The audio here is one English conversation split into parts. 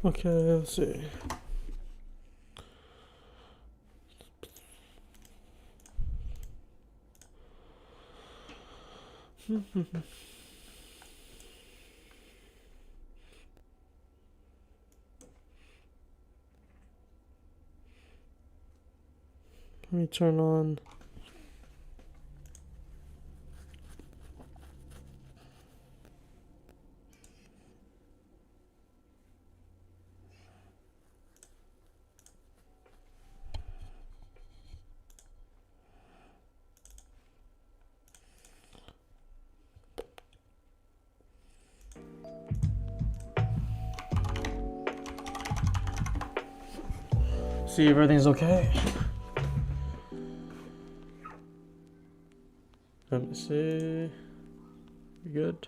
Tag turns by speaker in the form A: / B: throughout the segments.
A: Okay, let's see. Let me turn on. See if everything's okay. Let me see. We good?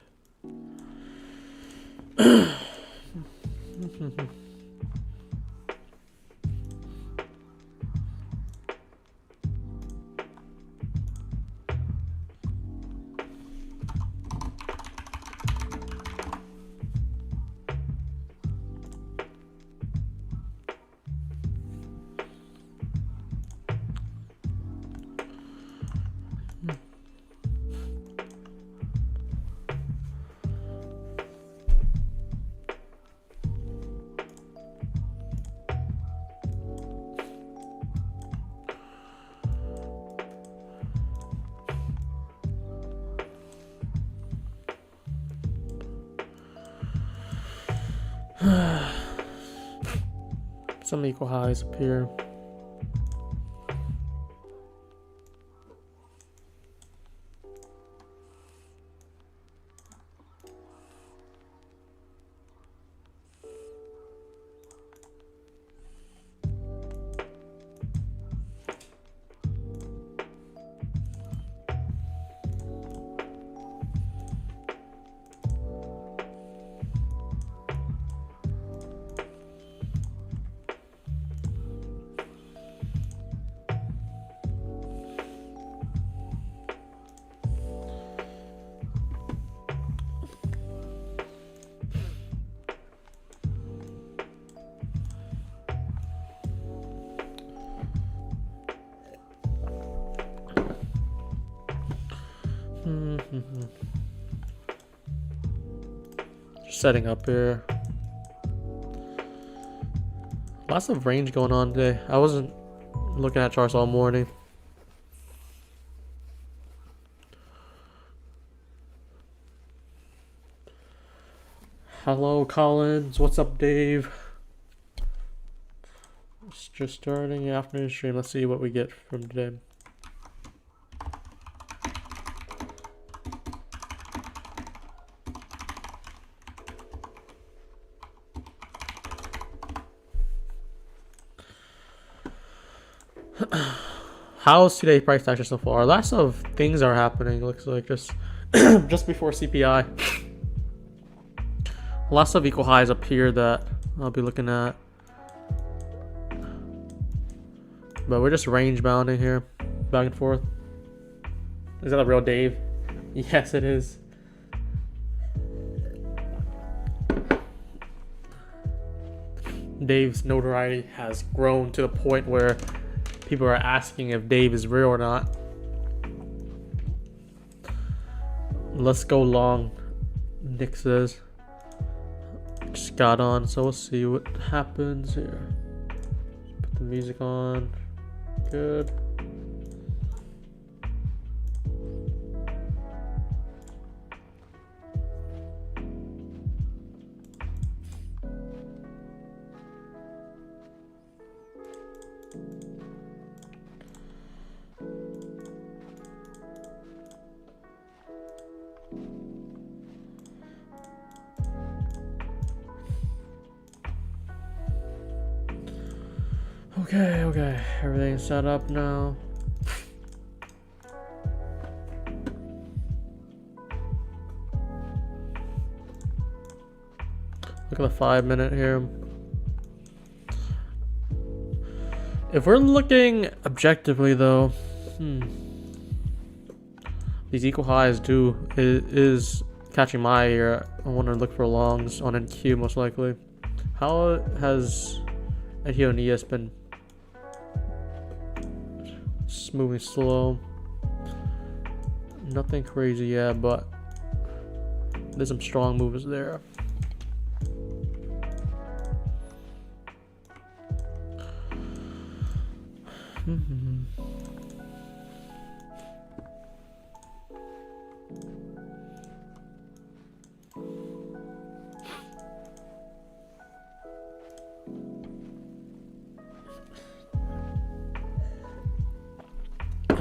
A: Some equal highs appear. Just setting up here. Lots of range going on today. I wasn't looking at charts all morning. Hello, Collins. What's up, Dave? It's just starting the afternoon stream. Let's see what we get from today. How's today's price action so far? Lots of things are happening. Looks like just just before CPI. Lots of equal highs up here that I'll be looking at. But we're just range bounding here, back and forth. Is that a real Dave? Yes, it is. Dave's notoriety has grown to the point where people are asking if Dave is real or not. Let's go long, Nick says. Just got on, so we'll see what happens here. Put the music on. Good. Okay, everything's set up now. Look at the 5 minute here. If we're looking objectively though, these equal highs is catching my ear. I want to look for longs on NQ most likely. How has NQ and ES been moving slow? Nothing crazy yet, but there's some strong moves there.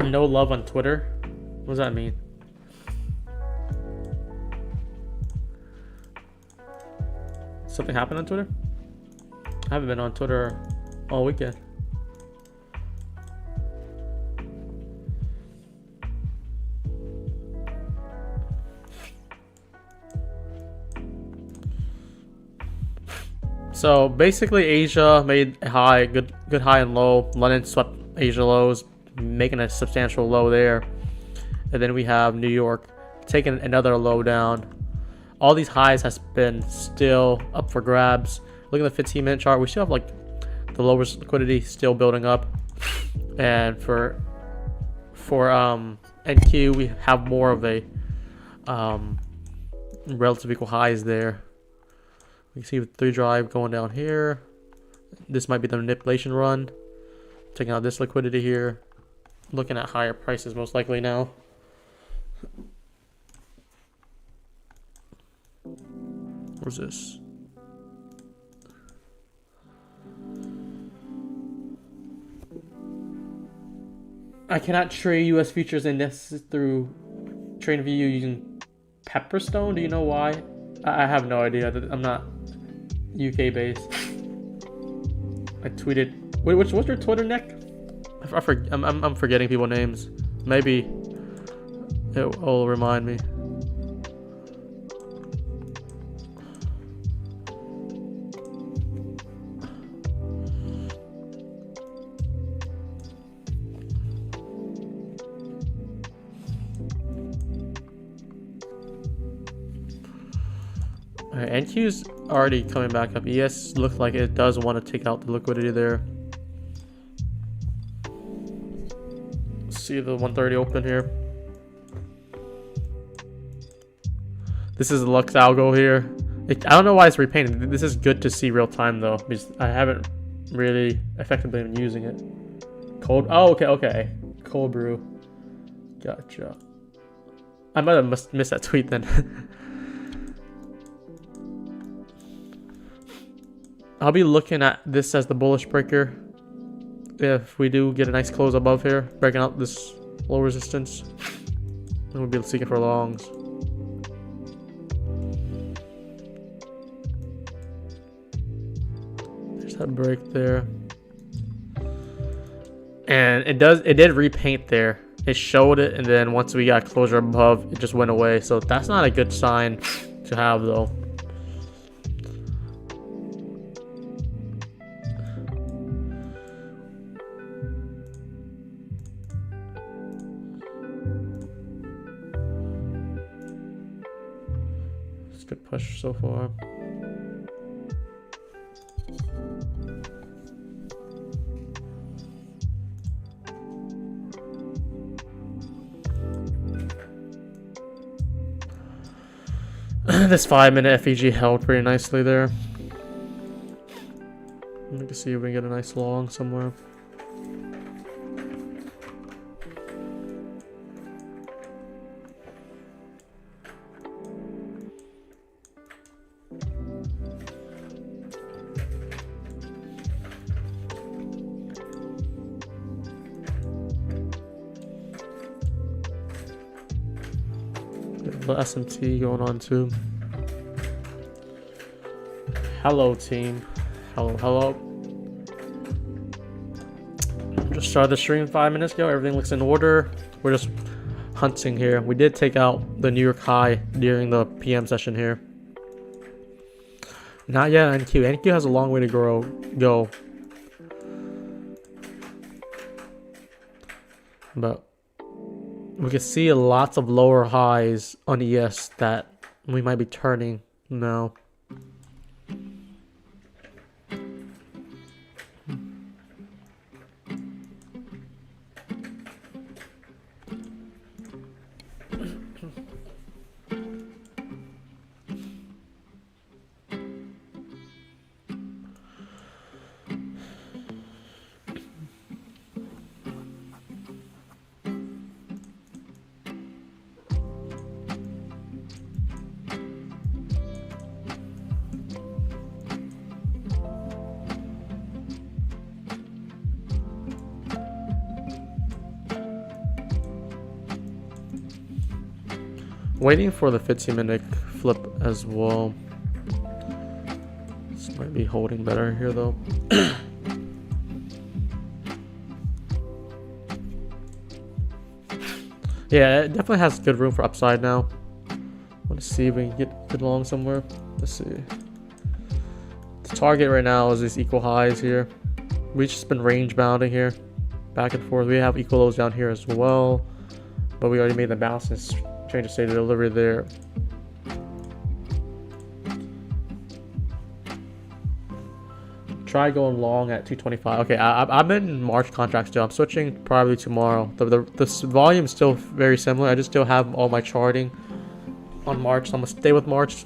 A: No love on Twitter? What does that mean? Something happened on Twitter? I haven't been on Twitter all weekend. So basically Asia made a high, good high and low. London swept Asia lows, making a substantial low there. And then we have New York taking another low down. All these highs has been still up for grabs. Look at the 15-minute chart. We still have like the lowest liquidity still building up. And for NQ, we have more of a relative equal highs there. We see 3 drive going down here. This might be the manipulation run. Taking out this liquidity here. Looking at higher prices most likely now. Where's this? I cannot trade US futures index through TradingView using Pepperstone. Do you know why? I have no idea. I'm not UK based. I tweeted. Wait, what's your Twitter, Nick? I'm forgetting people names. Maybe it will remind me. Alright, NQ's already coming back up. ES looks like it does want to take out the liquidity there. See the 130 open here. This is the Lux algo here. I don't know why it's repainted. This is good to see real time though, because I haven't really effectively been using it. Cold. Oh, okay. Cold brew. Gotcha. I might have missed that tweet then. I'll be looking at this as the bullish breaker. If we do get a nice close above here, breaking out this low resistance, then we'll be seeking for longs. There's that break there. And it did repaint there. It showed it, and then once we got closure above, it just went away. So that's not a good sign to have though. Good push so far. This 5-minute FEG held pretty nicely there. We can see if we can get a nice long somewhere. The SMT going on too. Hello team. Hello. Just started the stream 5 minutes ago. Everything looks in order. We're just hunting here. We did take out the New York high during the PM session here. Not yet NQ. NQ has a long way to go. But we can see lots of lower highs on ES that we might be turning now. Waiting for the 15-minute flip as well. This might be holding better here though. Yeah, it definitely has good room for upside now. Want to see if we can get it along somewhere. Let's see. The target right now is these equal highs here. We've just been range bounding here, back and forth. We have equal lows down here as well, but we already made the bounce and change the state of delivery there. Try going long at 225. Okay, I'm in March contracts still. I'm switching probably tomorrow. The volume is still very similar. I just still have all my charting on March. So I'm gonna stay with March.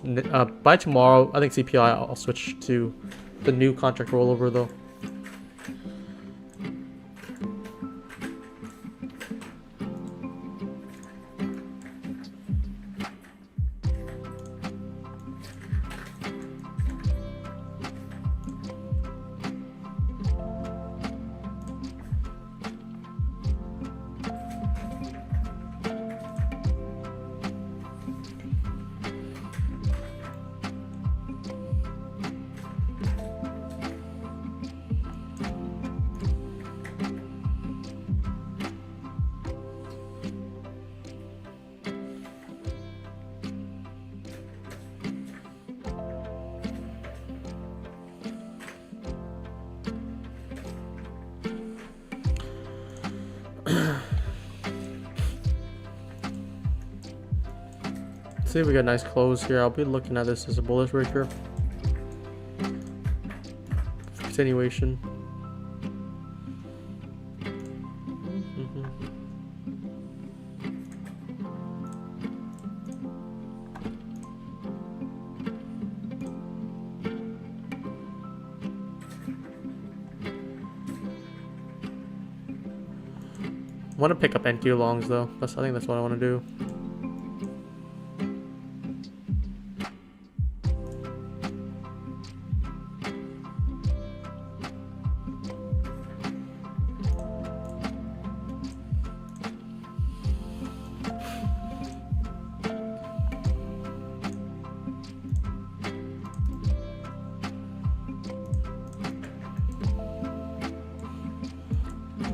A: By tomorrow, I think CPI, I'll switch to the new contract rollover though. See if we get a nice close here. I'll be looking at this as a bullish breaker. Continuation. I want to pick up NQ longs though. I think that's what I want to do.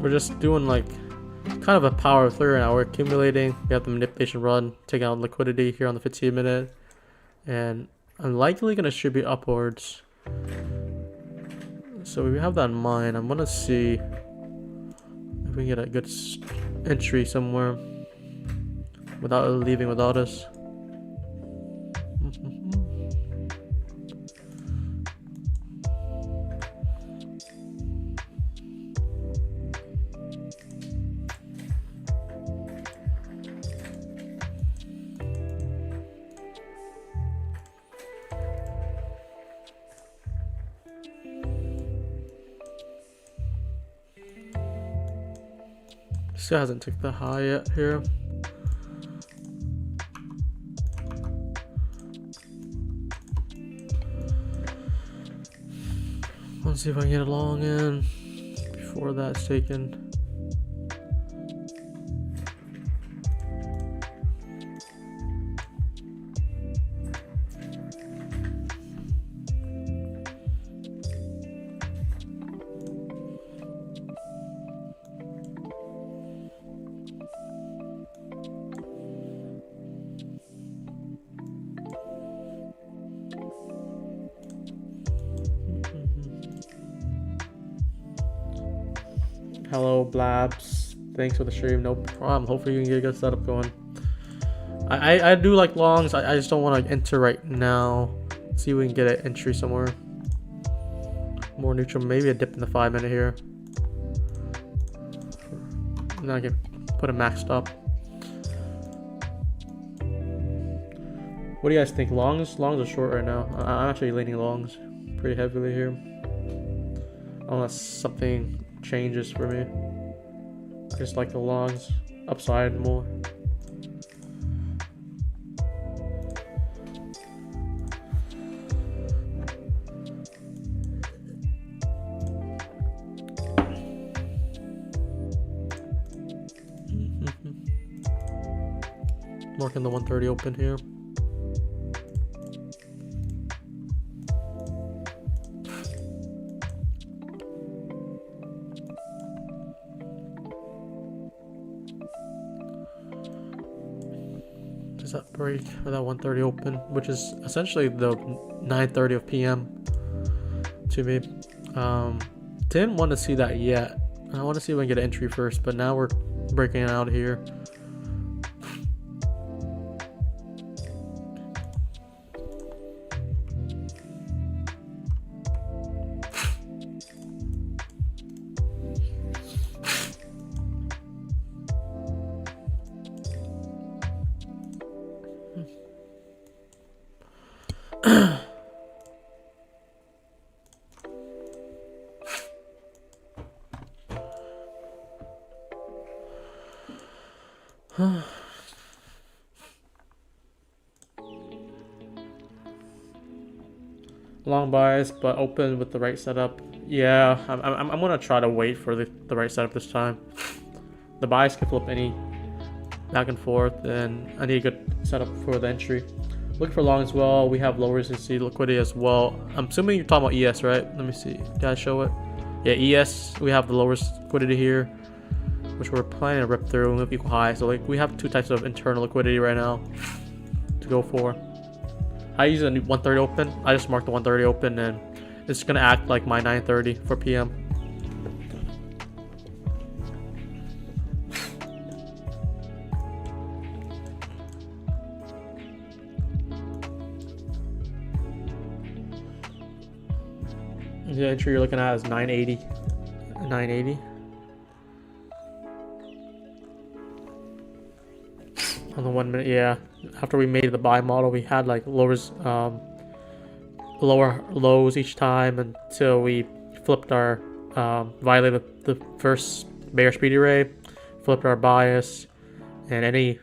A: We're just doing like kind of a power through right now. We're accumulating. We have the manipulation run, taking out liquidity here on the 15-minute, and I'm likely going to distribute upwards. So we have that in mind. I'm going to see if we can get a good entry somewhere without leaving without us. Still hasn't took the high yet here. Let's see if I can get it long in before that's taken. Hello, Blabs. Thanks for the stream. No problem. Hopefully you can get a good setup going. I do like longs. I just don't want to enter right now. See if we can get an entry somewhere. More neutral. Maybe a dip in the 5-minute here. And then I can put a max stop. What do you guys think? Longs? Longs are short right now. I'm actually leaning longs pretty heavily here. Unless something changes for me. I just like the longs upside more. Marking the 130 open here. Does that break or that 130 open, which is essentially the 9:30 of PM to me. Didn't want to see that yet. I want to see if I can get an entry first, but now we're breaking it out here. Long bias, but open with the right setup. Yeah, I'm gonna try to wait for the right setup this time. The bias can flip any back and forth, and I need a good setup for the entry. Look for long as well. We have low resistance liquidity as well. I'm assuming you're talking about ES, right? Let me see. Did I show it? Yeah, ES. We have the lowest liquidity here, which we're planning to rip through with equal high. So like we have two types of internal liquidity right now to go for. I use a 130 open. I just marked the 130 open, and it's gonna act like my 9:30 for PM. The entry you're looking at is 980. 980. On the 1 minute, yeah. After we made the buy model, we had like lower lows each time until we flipped our violated the first bearish speedy ray, flipped our bias, and any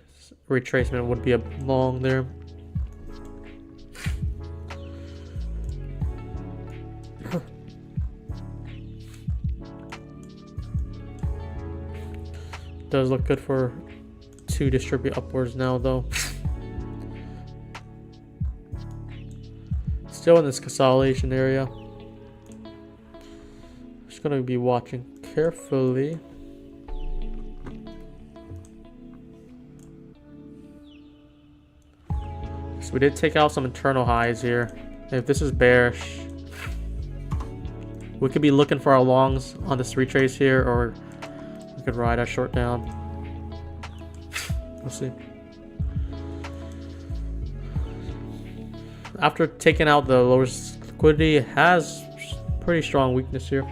A: retracement would be a long there. Does look good for to distribute upwards now though. Still in this consolidation area. Just gonna be watching carefully. So we did take out some internal highs here. If this is bearish, we could be looking for our longs on this retrace here, or we could ride our short down. We'll see. After taking out the lowest liquidity, it has pretty strong weakness here.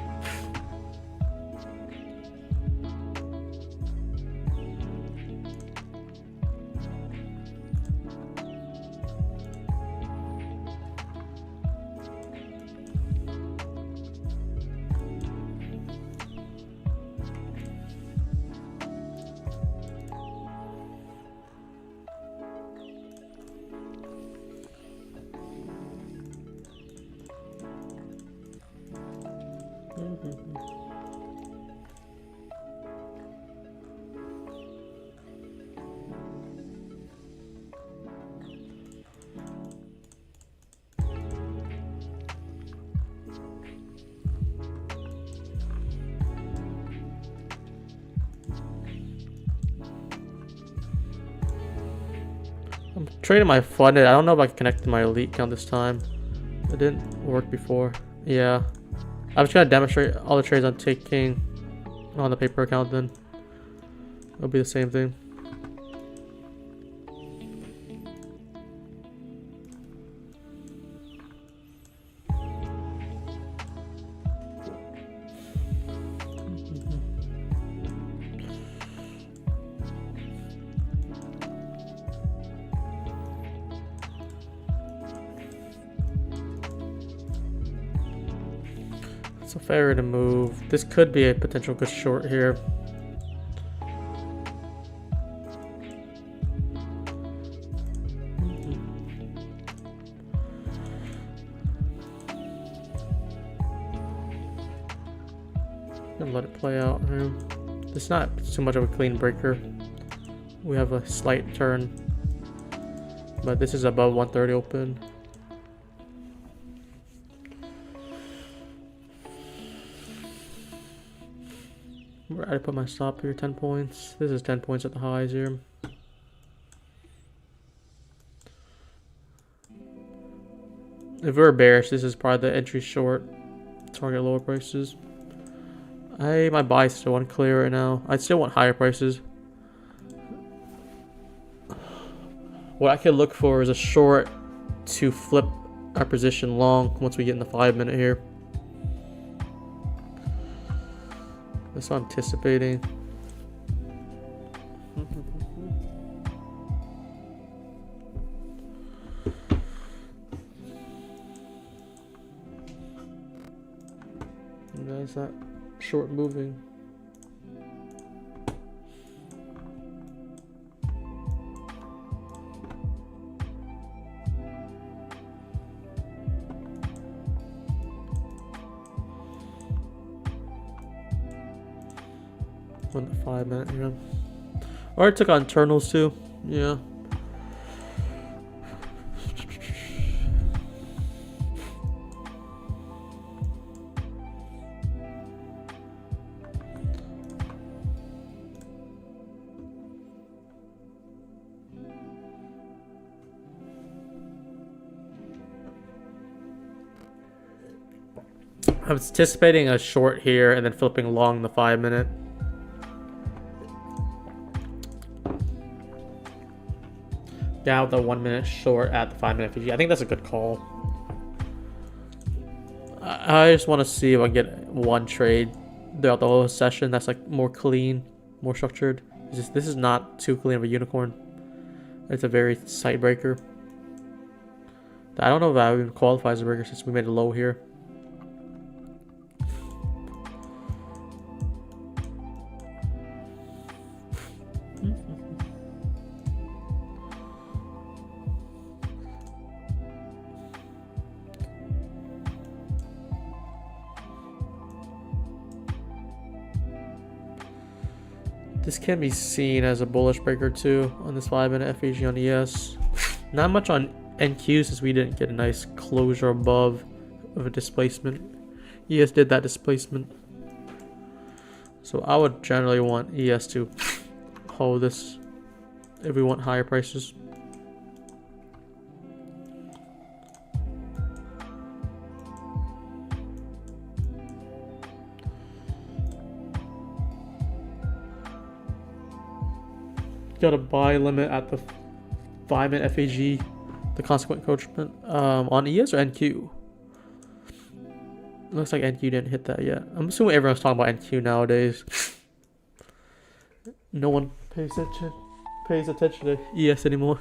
A: I'm trading my funded. I don't know if I can connect to my elite account this time. It didn't work before. Yeah. I'm just gonna demonstrate all the trades I'm taking on the paper account then. It'll be the same thing. It's a fair to move. This could be a potential good short here. Gonna let it play out here. It's not too much of a clean breaker. We have a slight turn but this is above 130 open. Where I put my stop here, 10 points. This is 10 points at the highs here. If we're bearish, this is probably the entry short. Target lower prices. My buy is still unclear right now. I still want higher prices. What I could look for is a short to flip our position long once we get in the 5 minute here. That's anticipating. And there's that short moving. On the 5 minute, yeah. Or I took on internals too, yeah. I was anticipating a short here and then flipping long the 5 minute. Down the 1 minute short at the 5 minute FEG. I think that's a good call. I just want to see if I can get one trade throughout the whole session that's like more clean, more structured. This is not too clean of a unicorn. It's a very sight breaker. I don't know if that even qualifies as a breaker since we made a low here. This can be seen as a bullish breaker too on this 5 minute FEG on ES. Not much on NQ since we didn't get a nice closure above of a displacement. ES did that displacement. So I would generally want ES to hold this if we want higher prices. Got a buy limit at the 5 minute FEG, the consequent encroachment on ES or NQ. Looks like NQ didn't hit that yet. I'm assuming everyone's talking about NQ nowadays. No one pays attention to ES anymore.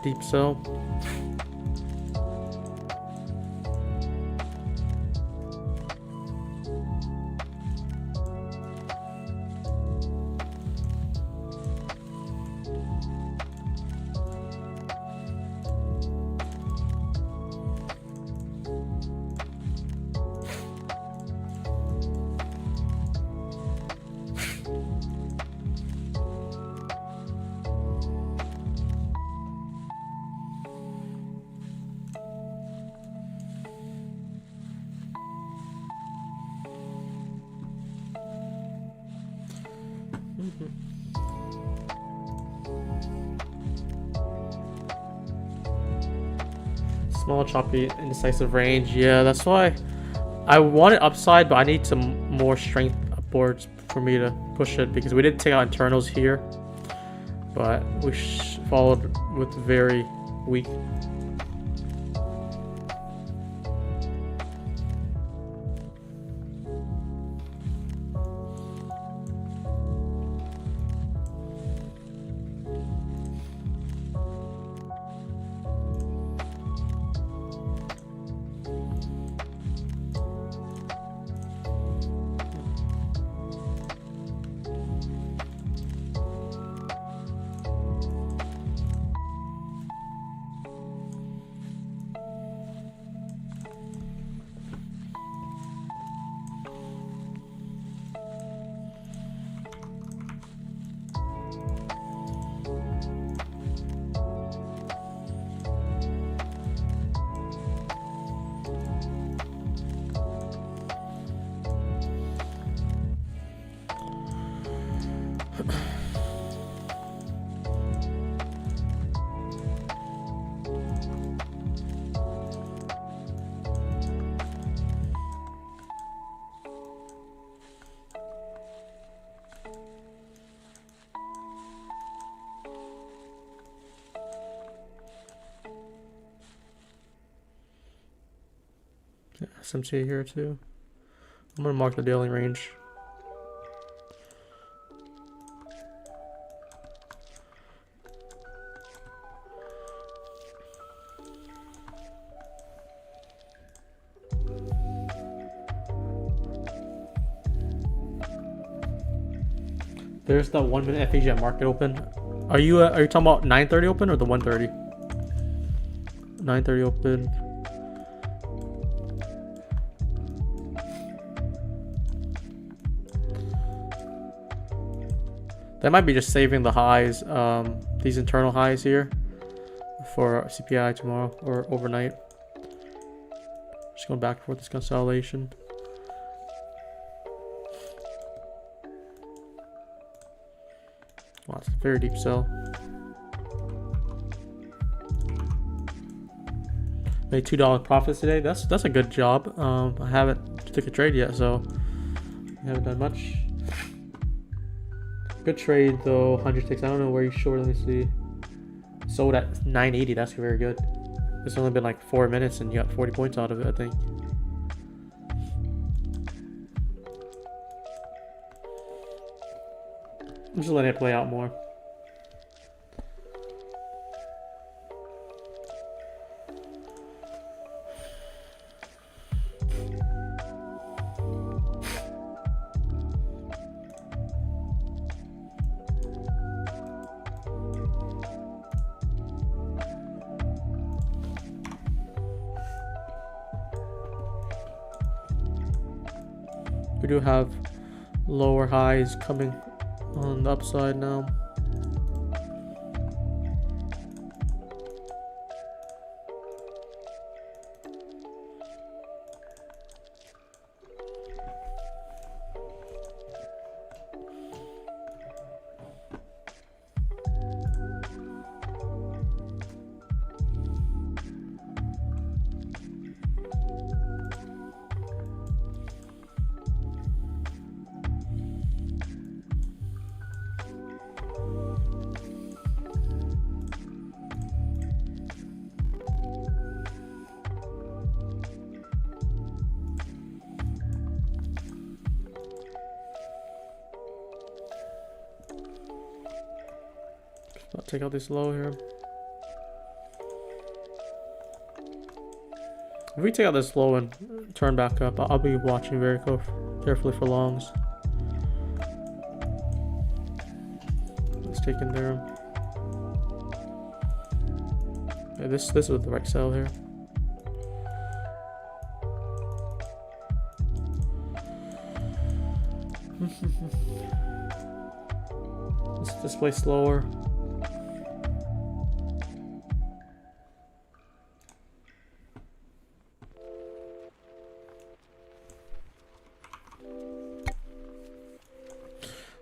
A: Deep sell. Small, choppy, indecisive range. Yeah, that's why I want it upside, but I need some more strength upwards for me to push it because we did take out internals here, but we followed with very weak. Yeah, SMT here too. I'm gonna mark the daily range. There's the 1 minute FAG at market open. Are you talking about 9:30 open or the 1:30? 9:30 open. That might be just saving the highs, these internal highs here for CPI tomorrow or overnight. Just going back and forth this consolidation. Wow, it's a very deep sell. Made $2 profits today. That's a good job. I haven't took a trade yet, so I haven't done much. Good trade though. 100 ticks. I don't know where you short. Let me see. Sold at 980. That's very good. It's only been like 4 minutes, and you got 40 points out of it, I think. I'm just letting it play out more. We do have lower highs coming on the upside now. I'll take out this low here. If we take out this low and turn back up, I'll be watching very carefully for longs. Let's take in there. Yeah, this is the right sell here. Let's display slower.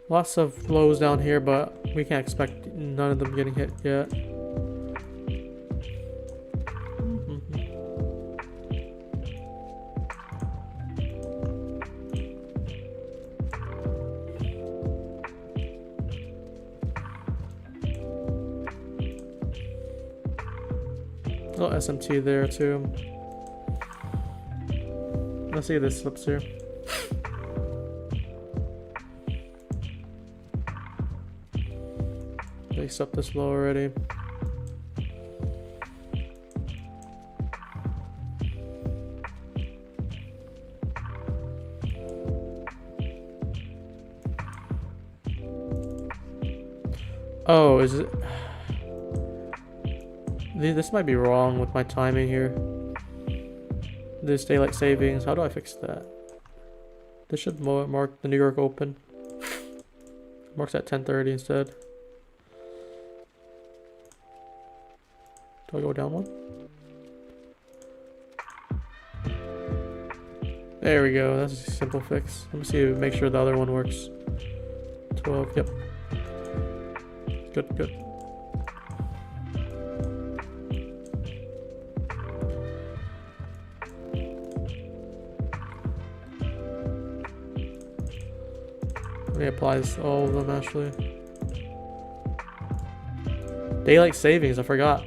A: Lots of lows down here, but we can't expect none of them getting hit yet. Oh, SMT there too. Let's see if this slips here. Base up this low already. Oh, is it? This might be wrong with my timing here. This daylight savings, how do I fix that? This should mark the New York Open. Marks at 10:30 instead. Do I go down one? There we go. That's a simple fix. Let me see. Make sure the other one works. 12. Yep. Good. Good. Let me apply this all of them actually. Daylight savings. I forgot.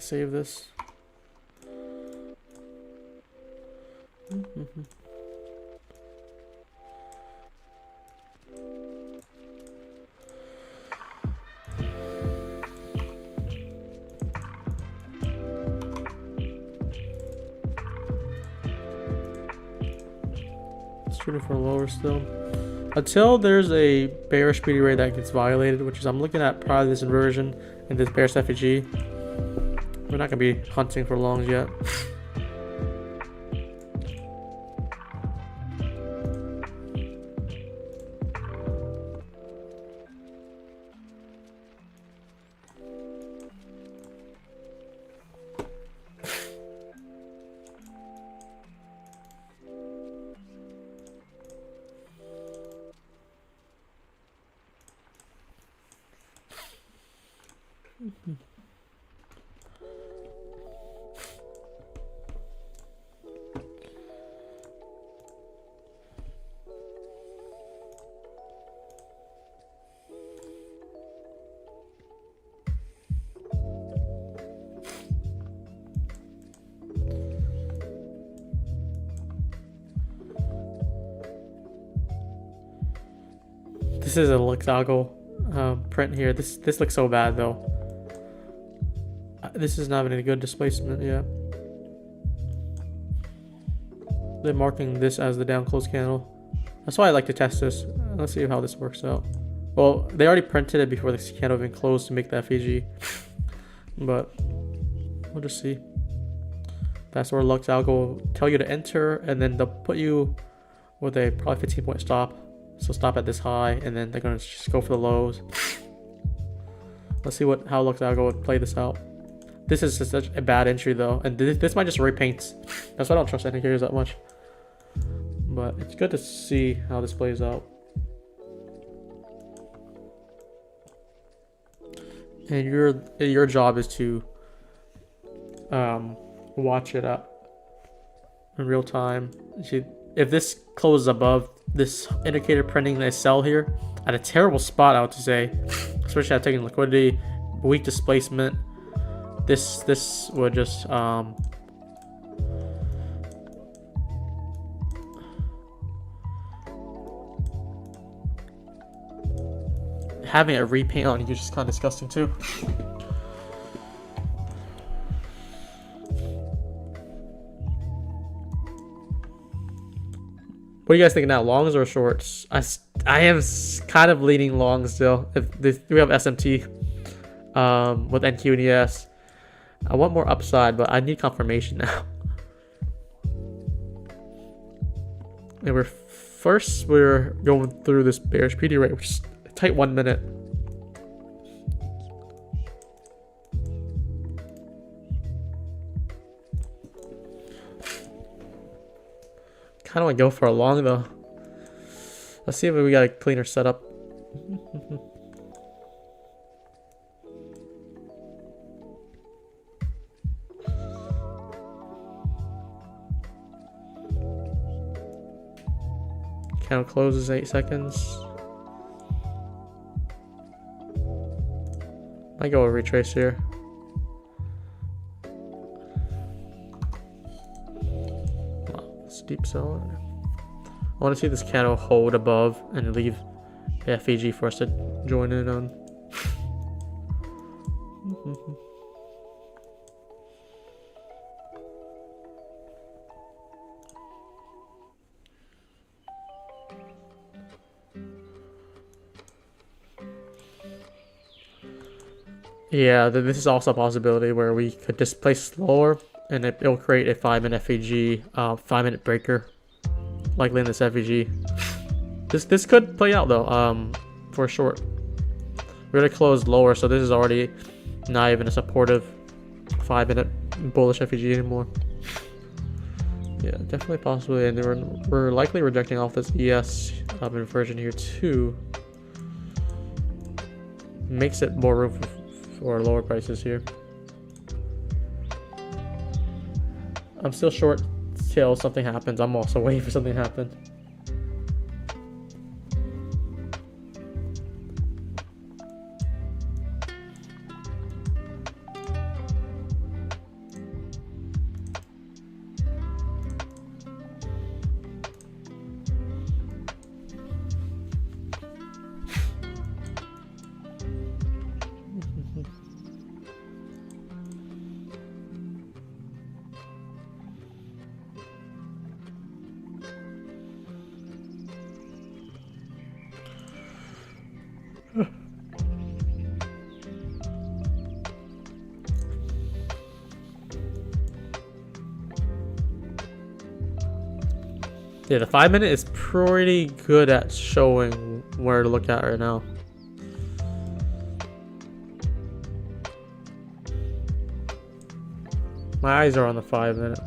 A: save this. Shooting for lower still. Until there's a bearish PD rate that gets violated, which is I'm looking at probably this inversion and this bearish FEG. We're not gonna be hunting for longs yet. This is a Luxago print here. This looks so bad though. This is not even a good displacement yet. They're marking this as the down close candle. That's why I like to test this. Let's see how this works out. Well, they already printed it before the candle even closed to make the FEG. But we'll just see. That's where Luxago will tell you to enter, and then they'll put you with a probably 15-point stop. So stop at this high, and then they're gonna just go for the lows. Let's see how Luxago would play this out. This is just such a bad entry though, and this might just repaint. That's why I don't trust indicators that much. But it's good to see how this plays out. And your job is to watch it up in real time. If this closes above this indicator printing a sell here at a terrible spot, I would say, especially at taking liquidity, weak displacement, this would just having a repaint on you is just kind of disgusting too. What are you guys thinking now, longs or shorts? I am kind of leaning long still. We have SMT with NQ and ES. I want more upside, but I need confirmation now. And we're going through this bearish PD rate, which is a tight 1 minute. Kind of want to go for a long though. Let's see if we got a cleaner setup. Count closes 8 seconds. Might go a retrace here. Deep sell. I want to see this candle hold above and leave the FEG for us to join in on. Yeah, this is also a possibility where we could just place lower and it'll create a 5-minute FEG, 5-minute breaker, likely in this FEG. This could play out though, for short. We're gonna close lower, so this is already not even a supportive 5-minute bullish FEG anymore. Yeah, definitely possibly, and we're likely rejecting off this ES inversion here too. Makes it more room for lower prices here. I'm still short till something happens. I'm also waiting for something to happen. Yeah, the 5-minute is pretty good at showing where to look at right now. My eyes are on the 5-minute.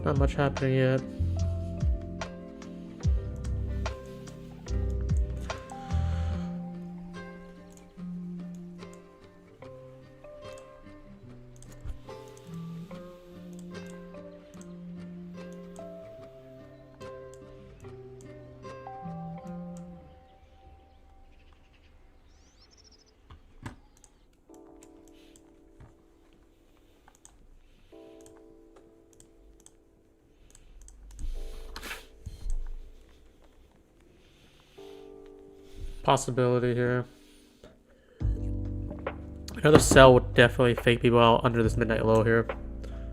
A: Not much happening yet. Possibility here. Another sell would definitely fake people out under this midnight low here,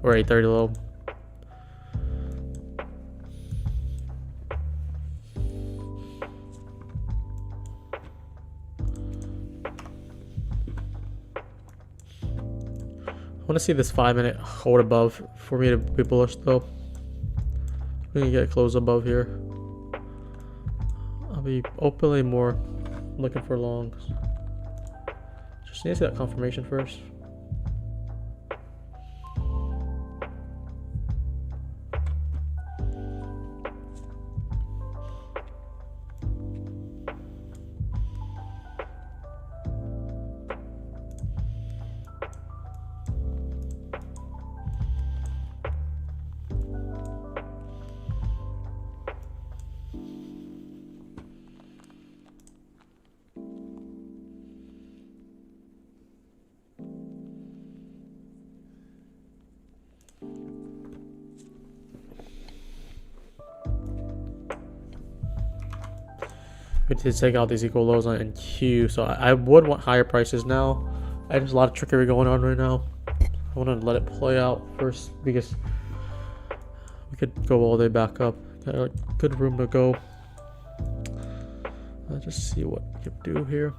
A: or 8:30 low. I want to see this 5-minute hold above for me to be bullish though. We can get close above here. I'll be openly more looking for longs. Just need to see that confirmation first. We need to take out these equal lows on Q, so I would want higher prices now. There's a lot of trickery going on right now. I want to let it play out first because we could go all the way back up. Got a good room to go. Let's just see what we can do here.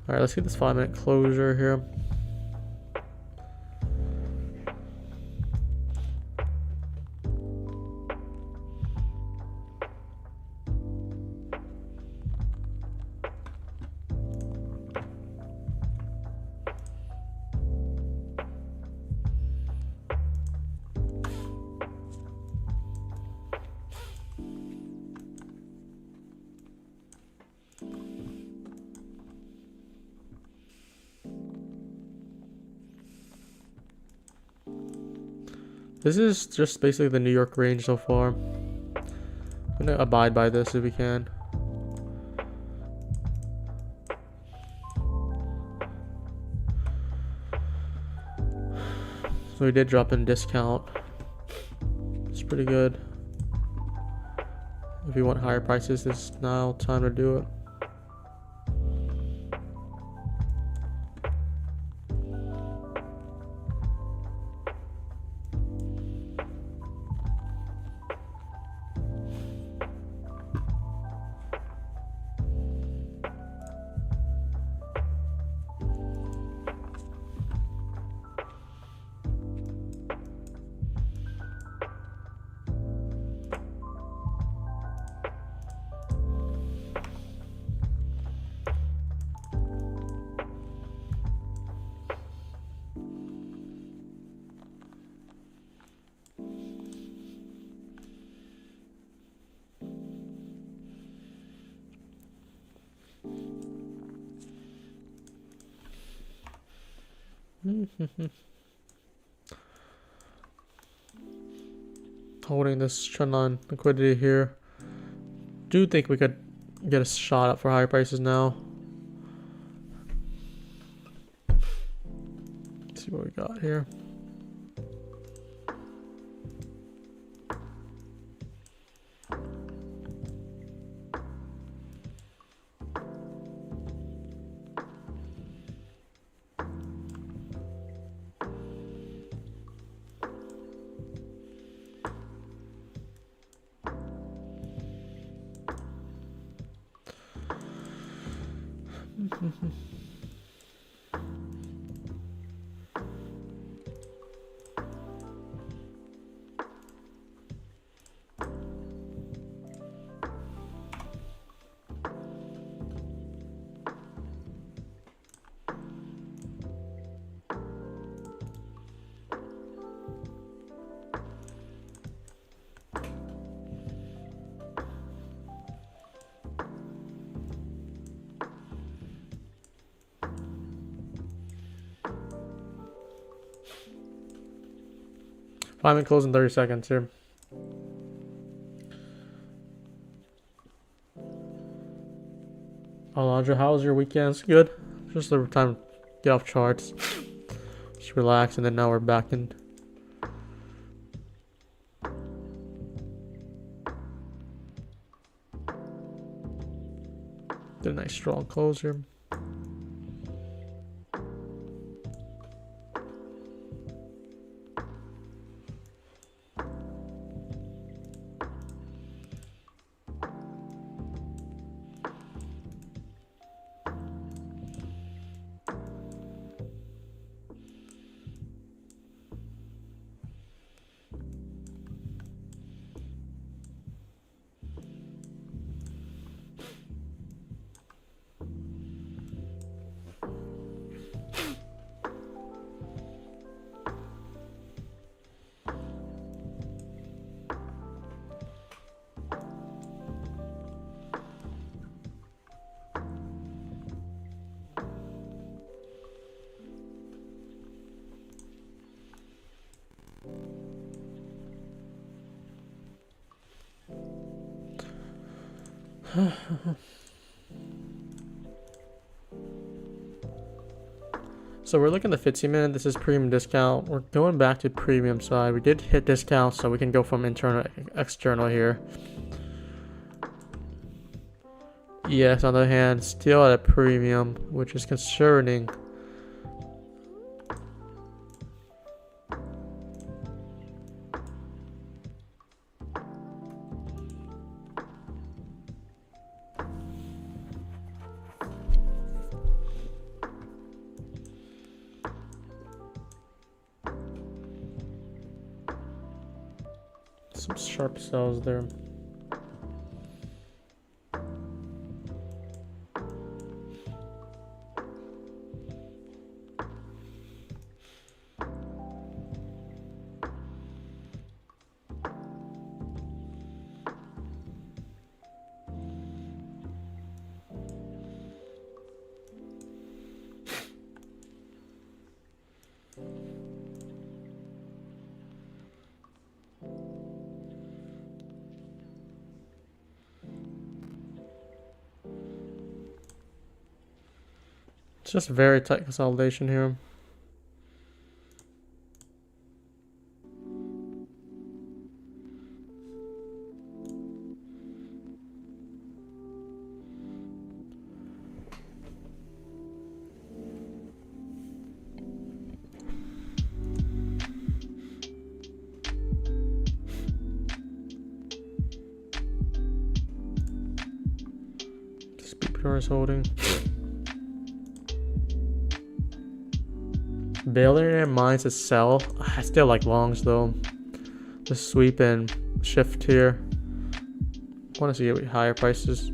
A: All right, let's get this 5-minute closure here. This is just basically the New York range so far. I'm gonna abide by this if we can. So we did drop in discount. It's pretty good. If you want higher prices, this is now time to do it. Holding this trend line liquidity here. Do think we could get a shot up for higher prices now. Let's see what we got here. I'm close in 30 seconds here. Alondra, how was your weekends? Good. Just the time to get off charts. Just relax, and then now we're back in. Did a nice strong close here. So we're looking at the 15-minute. This is premium discount. We're going back to premium side. We did hit discount, so we can go from internal to external here. Yes, on the other hand, still at a premium, which is concerning. Some sharp sells there. It's just very tight consolidation here. This BPR is holding. Billionaire mines to sell. I still like longs though. Just sweep and shift here. Want to see higher prices.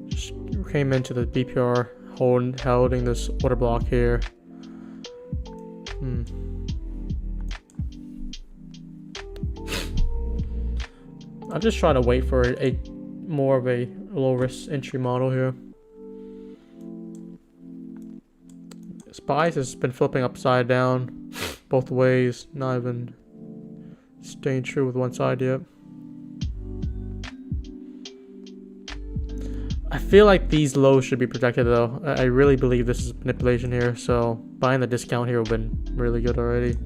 A: Just came into the BPR holding this order block here. I'll just try to wait for a more of a low risk entry model here. Spice has been flipping upside down both ways, not even staying true with one side yet. I feel like these lows should be protected though. I really believe this is manipulation here, so buying the discount here would have been really good already.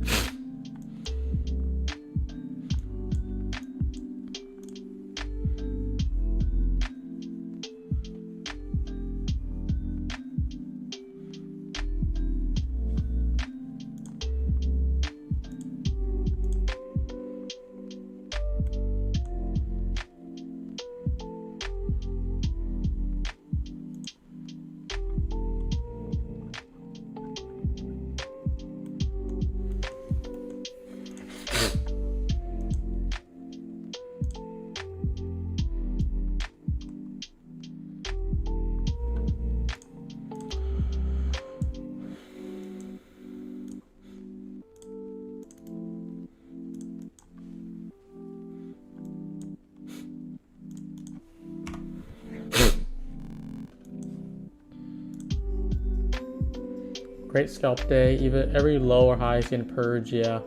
A: Great scalp day. Even every low or high is getting purged. Yeah.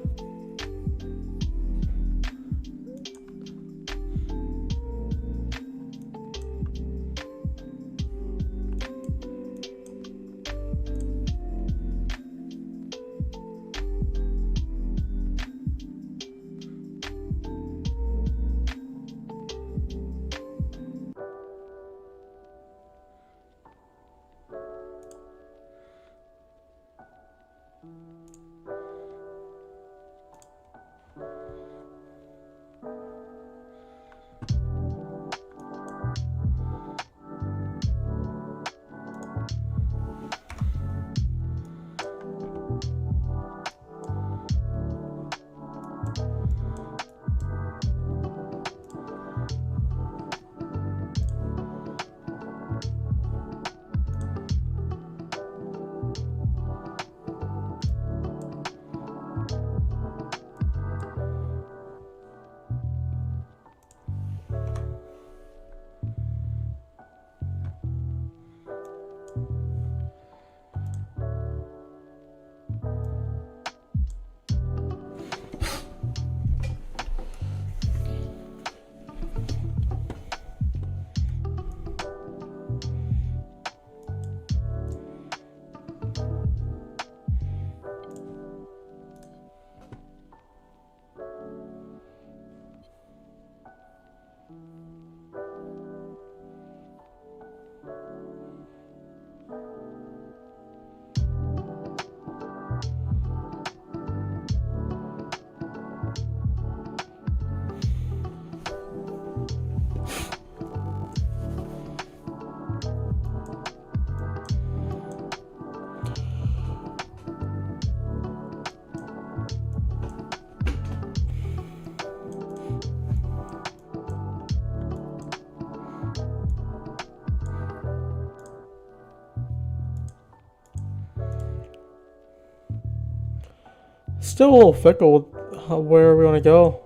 A: Still a little fickle with where we want to go.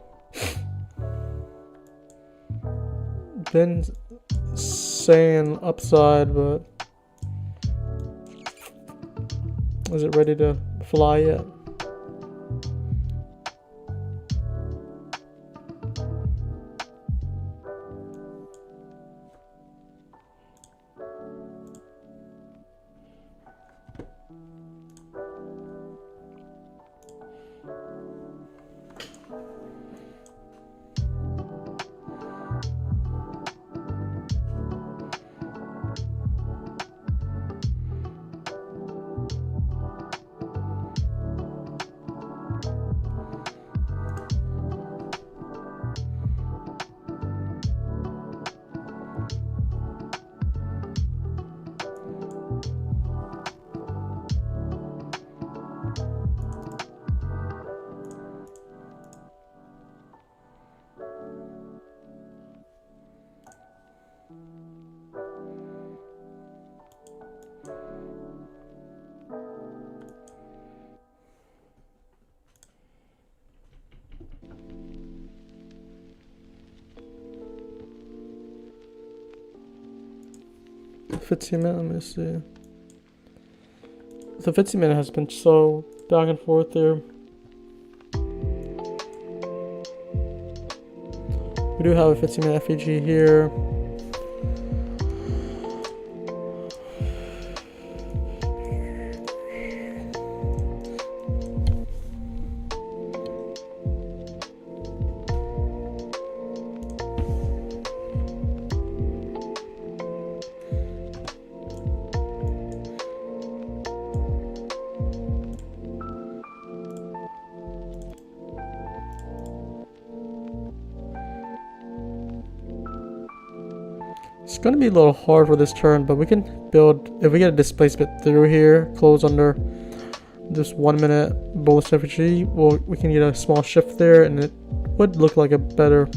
A: Been saying upside, but is it ready to fly yet? 15 minute, let me see. The 15 minute has been so back and forth there. We do have a 15 minute FEG here. It's going to be a little hard for this turn, but we can build, if we get a displacement through here, close under this 1 minute bullish FG, well, we can get a small shift there, and it would look like a better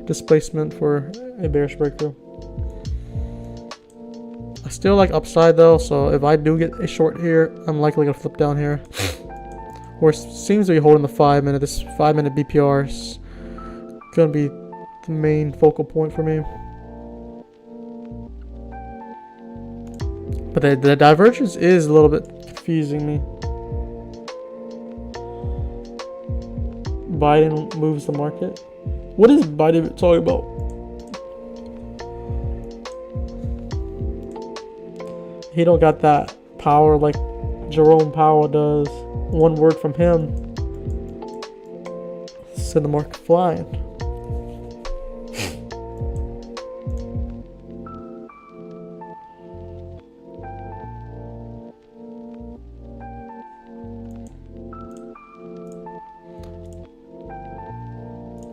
A: displacement for a bearish breakthrough. I still like upside though, so if I do get a short here, I'm likely going to flip down here. Or it seems to be holding the 5 minute. This 5 minute BPR is going to be the main focal point for me. But the divergence is a little bit confusing me. Biden moves the market. What is Biden talking about? He don't got that power like Jerome Powell does. One word from him, send the market flying.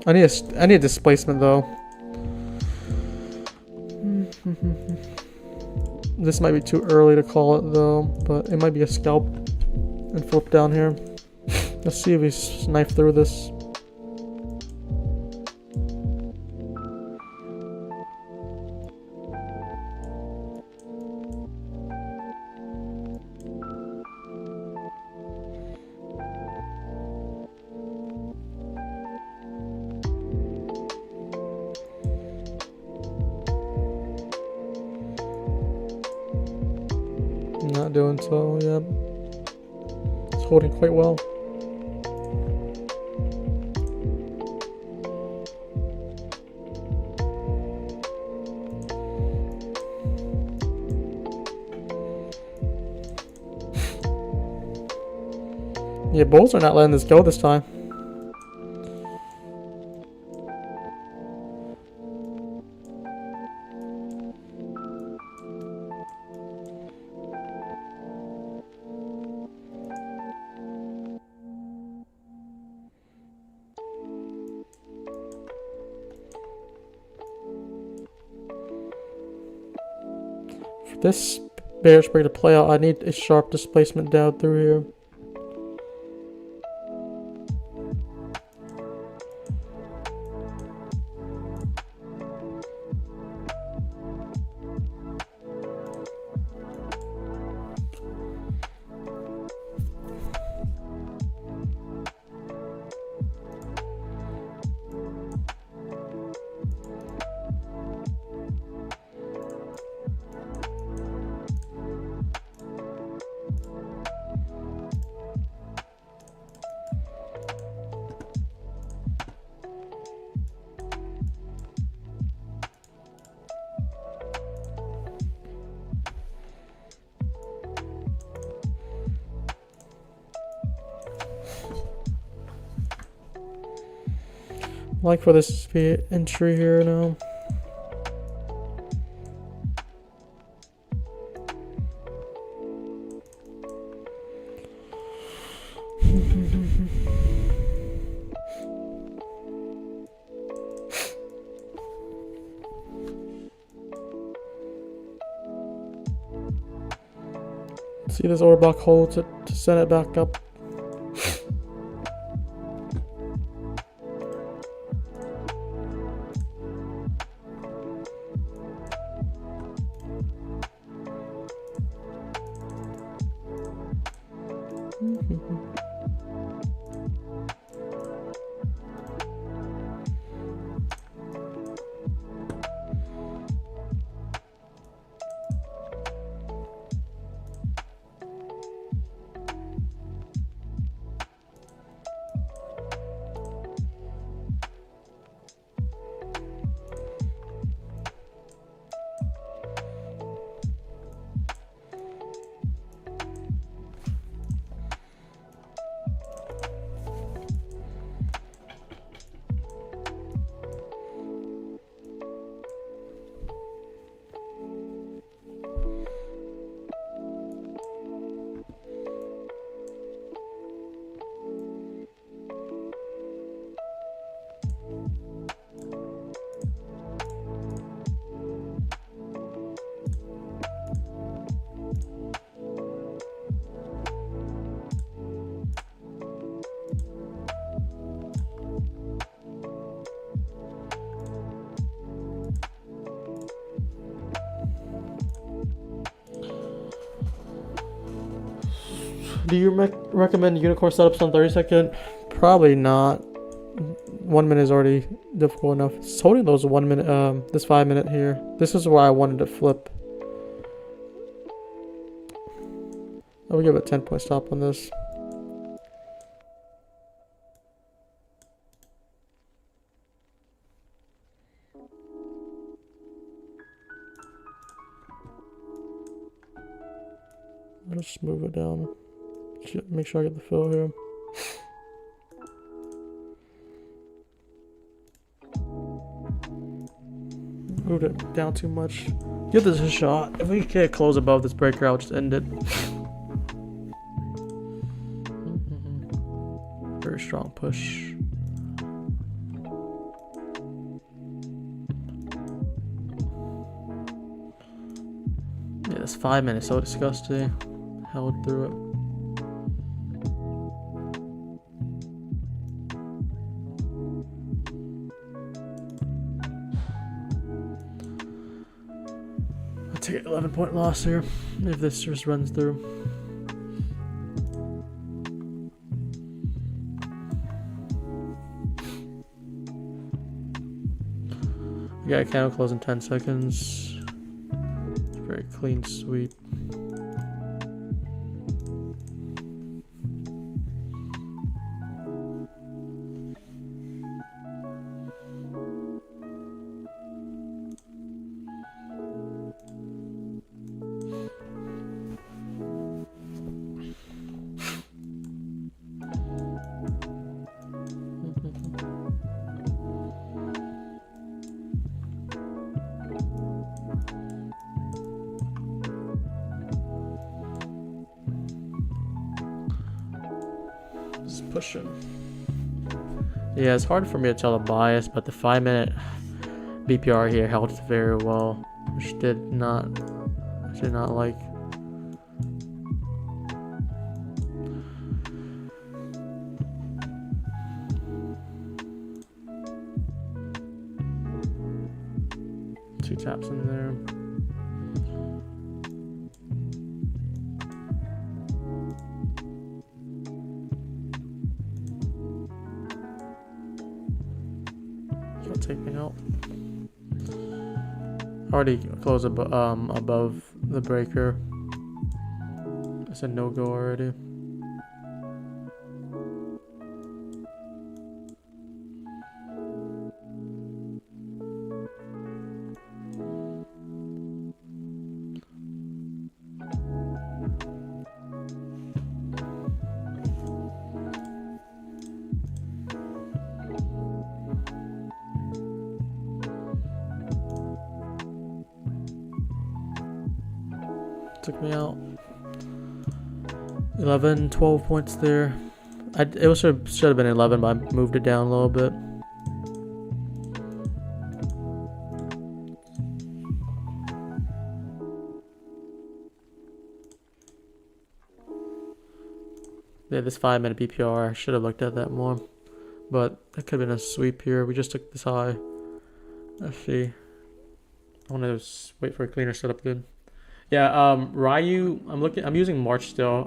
A: I need a displacement though. This might be too early to call it though, but it might be a scalp and flip down here. Let's see if we knife through this. Not doing so, yep. It's holding quite well. Yeah, bulls are not letting this go this time. For this bearish break to play out, I need a sharp displacement down through here. Like for this to be an entry here now. See this order block holds it to set it back up. Do you recommend unicorn setups on 30-second? Probably not. 1 minute is already difficult enough. It's holding those 1 minute, this 5 minute here. This is where I wanted to flip. I would give a 10-point stop on this. I'll just move it down. Make sure I get the fill here. Moved it down too much. Give this a shot. If we can't close above this breaker, I'll just end it. Very strong push. Yeah, this 5 minutes so disgusting. Held through it. I'll take an 11-point loss here if this just runs through. We got a candle close in 10 seconds. Very clean sweep. Pushing. Yeah, it's hard for me to tell the bias, but the 5 minute BPR here held very well, which did not like. Two taps in there. Take me out. Already close above the breaker. It's a no-go already. Took me out. 11, 12 points there. It should have been 11, but I moved it down a little bit. Yeah, this 5 minute BPR, I should have looked at that more. But that could have been a sweep here. We just took this high. Let's see. I want to wait for a cleaner setup good. Yeah, Ryu, I'm using March still.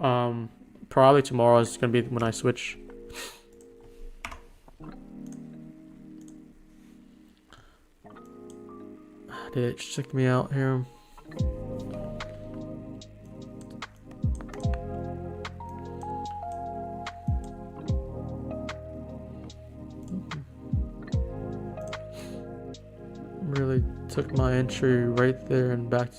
A: Probably tomorrow is gonna be when I switch. Did it check me out here? Really took my entry right there and back.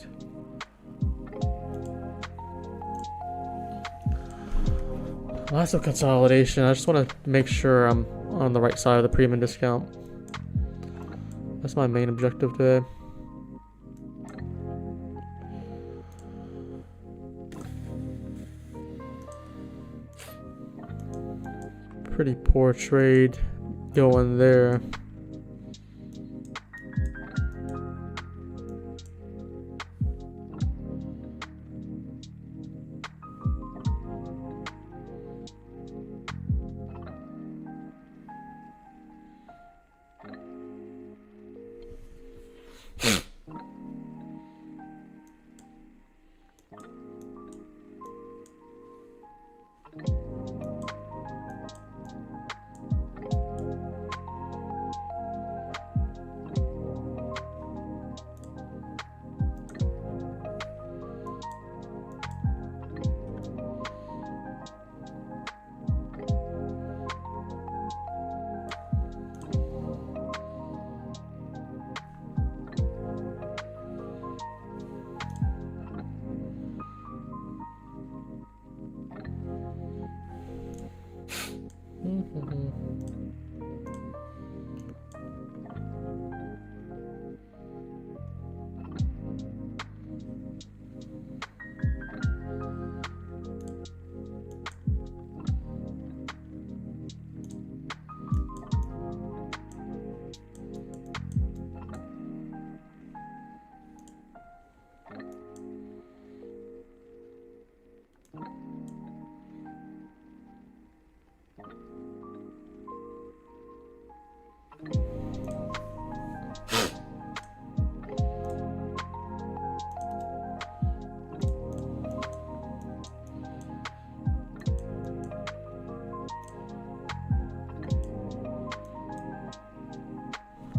A: Lots of consolidation. I just want to make sure I'm on the right side of the premium discount. That's my main objective today. Pretty poor trade going there.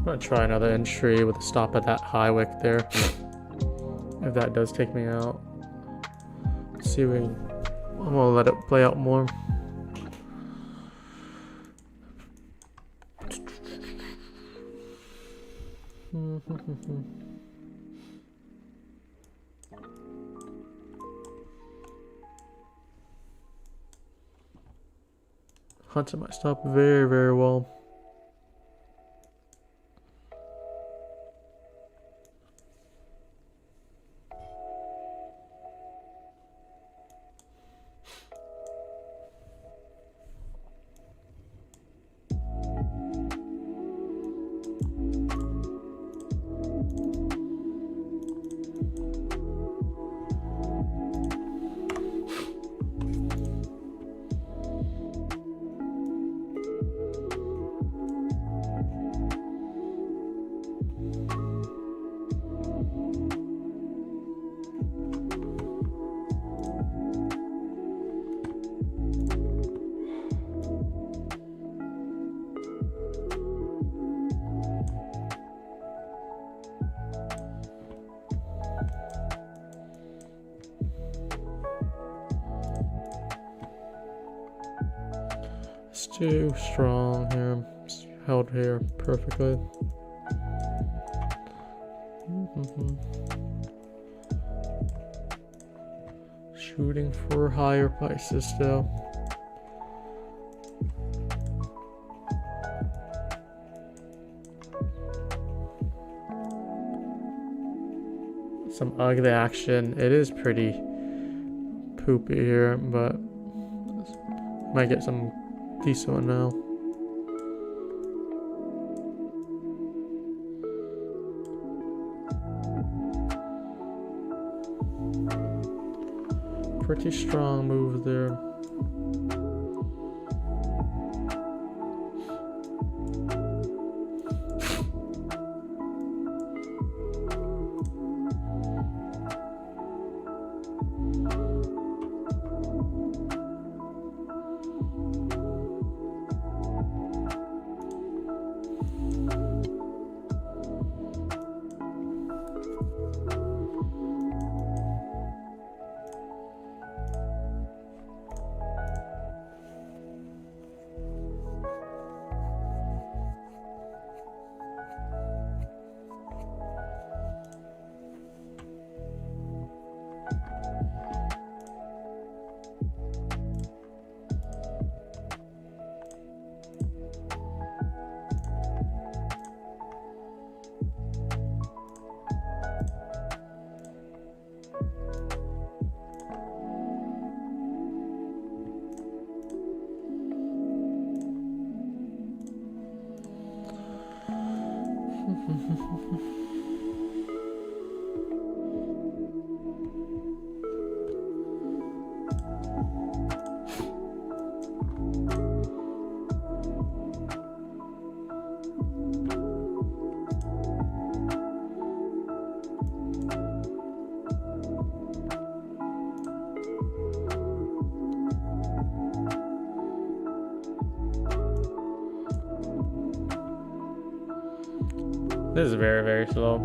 A: gonna try another entry with a stop at that high wick there. If that does take me out. Let's see if we can, I'm gonna let it play out more. Hunted my stop very, very well. It's too strong here. It's held here perfectly. Shooting for higher prices still. Some ugly action. It is pretty poopy here, but might get some decent one now. Pretty strong move there. This is very, very slow.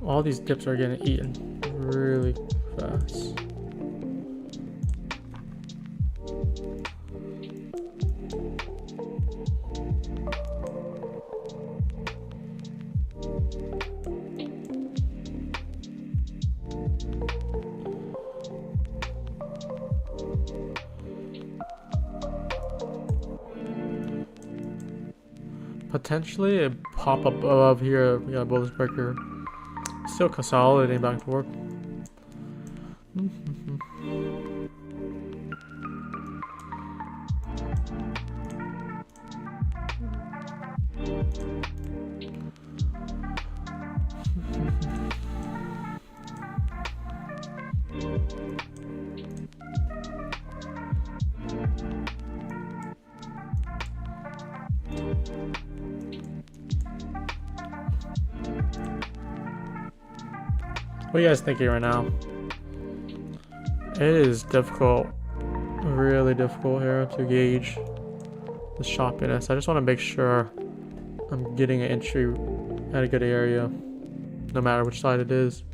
A: All these dips are getting eaten really fast. Potentially a pop up above here. We got a bullish breaker. Still consolidating back and forth. What are you guys thinking right now? It is difficult, really difficult here to gauge the choppiness. I just want to make sure I'm getting an entry at a good area, no matter which side it is.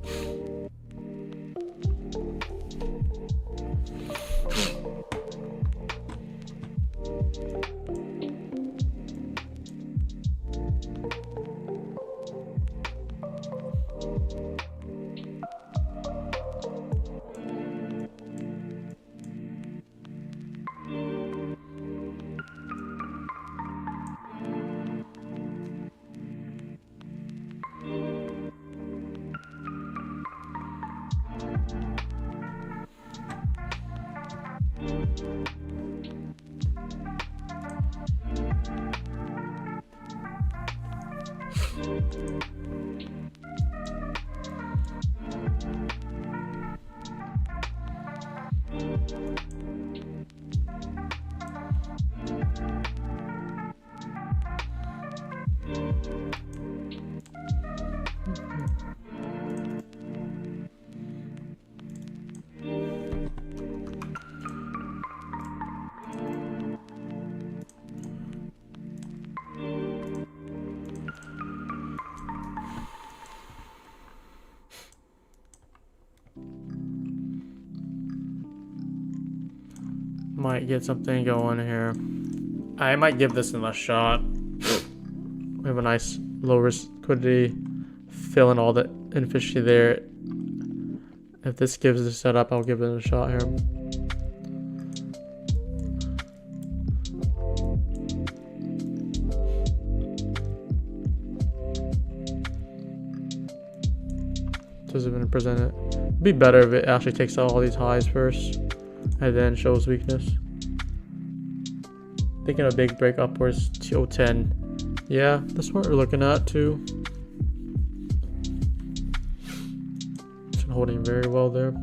A: Might get something going here. I might give this a shot. We have a nice low risk liquidity, fill in all the inefficiency there. If this gives a setup, I'll give it a shot here. Doesn't even present it. It'd be better if it actually takes out all these highs first and then shows weakness. Thinking a big break upwards to 010. Yeah, that's what we're looking at too. It's holding very well there.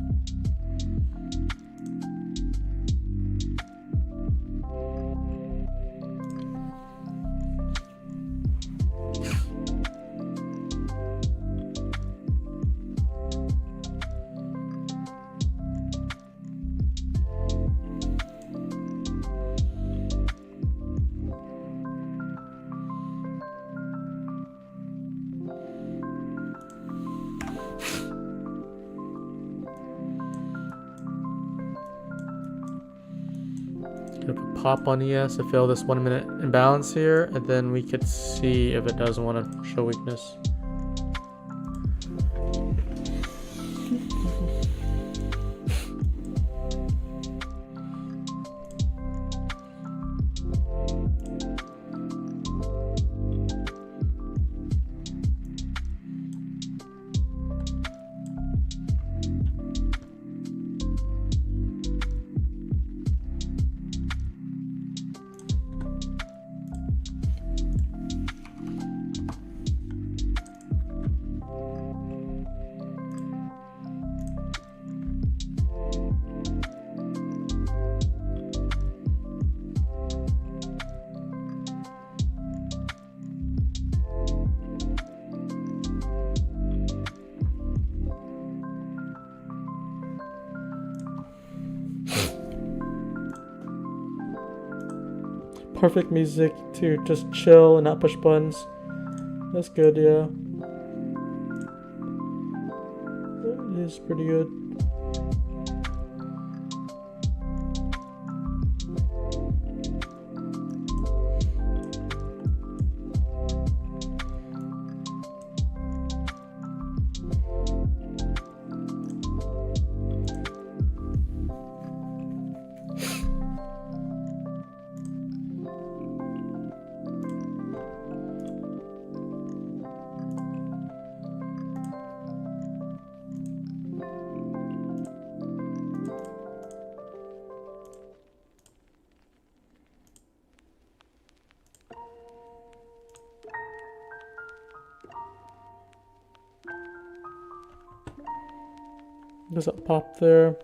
A: Pop on ES to fill this 1 minute imbalance here, and then we could see if it doesn't want to show weakness. Perfect music to just chill and not push buttons. That's good, yeah. is pretty good. Does that pop there?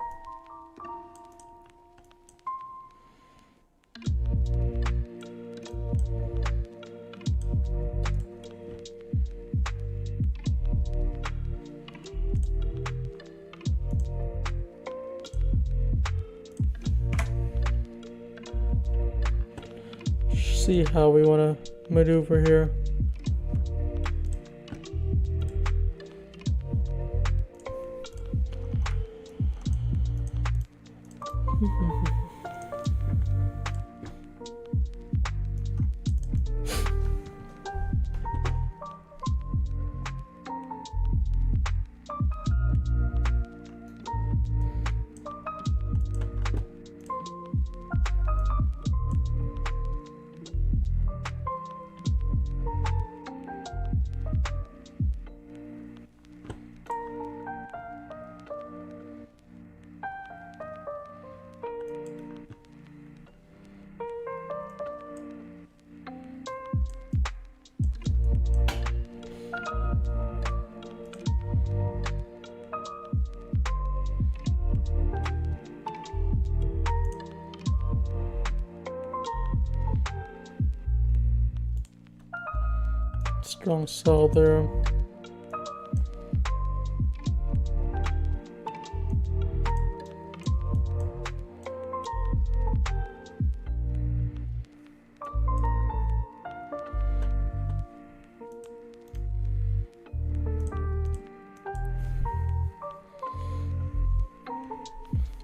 A: See how we want to maneuver here. Strong sell there.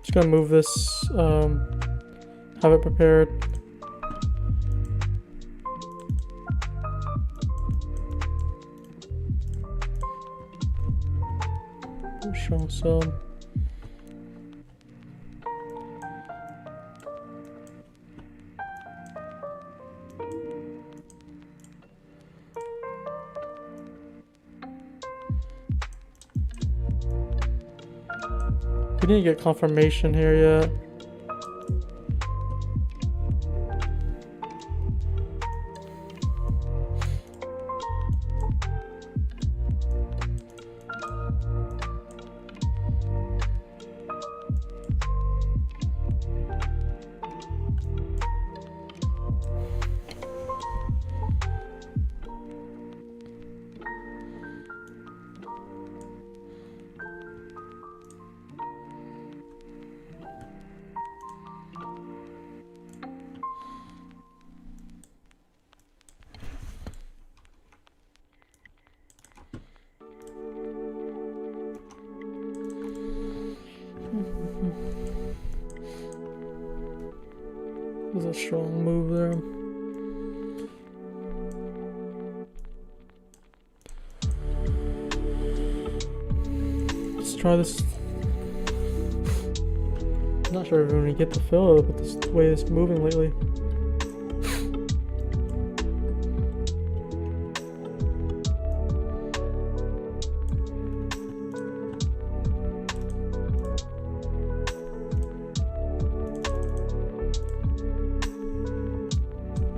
A: Just gonna move this, have it prepared. Strong sell. We didn't get confirmation here yet. This is a strong move there. Let's try this. I'm not sure if we're gonna get the fill with this the way it's moving lately.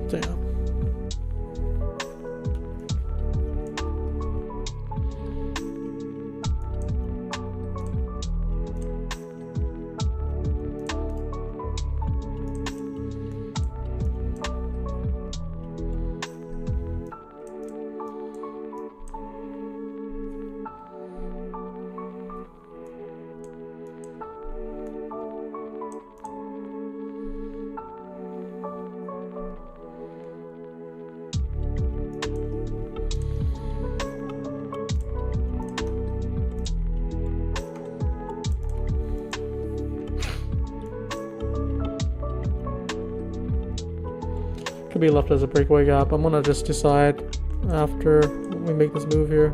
A: Damn. could be left as a breakaway gap. I'm gonna just decide after we make this move here.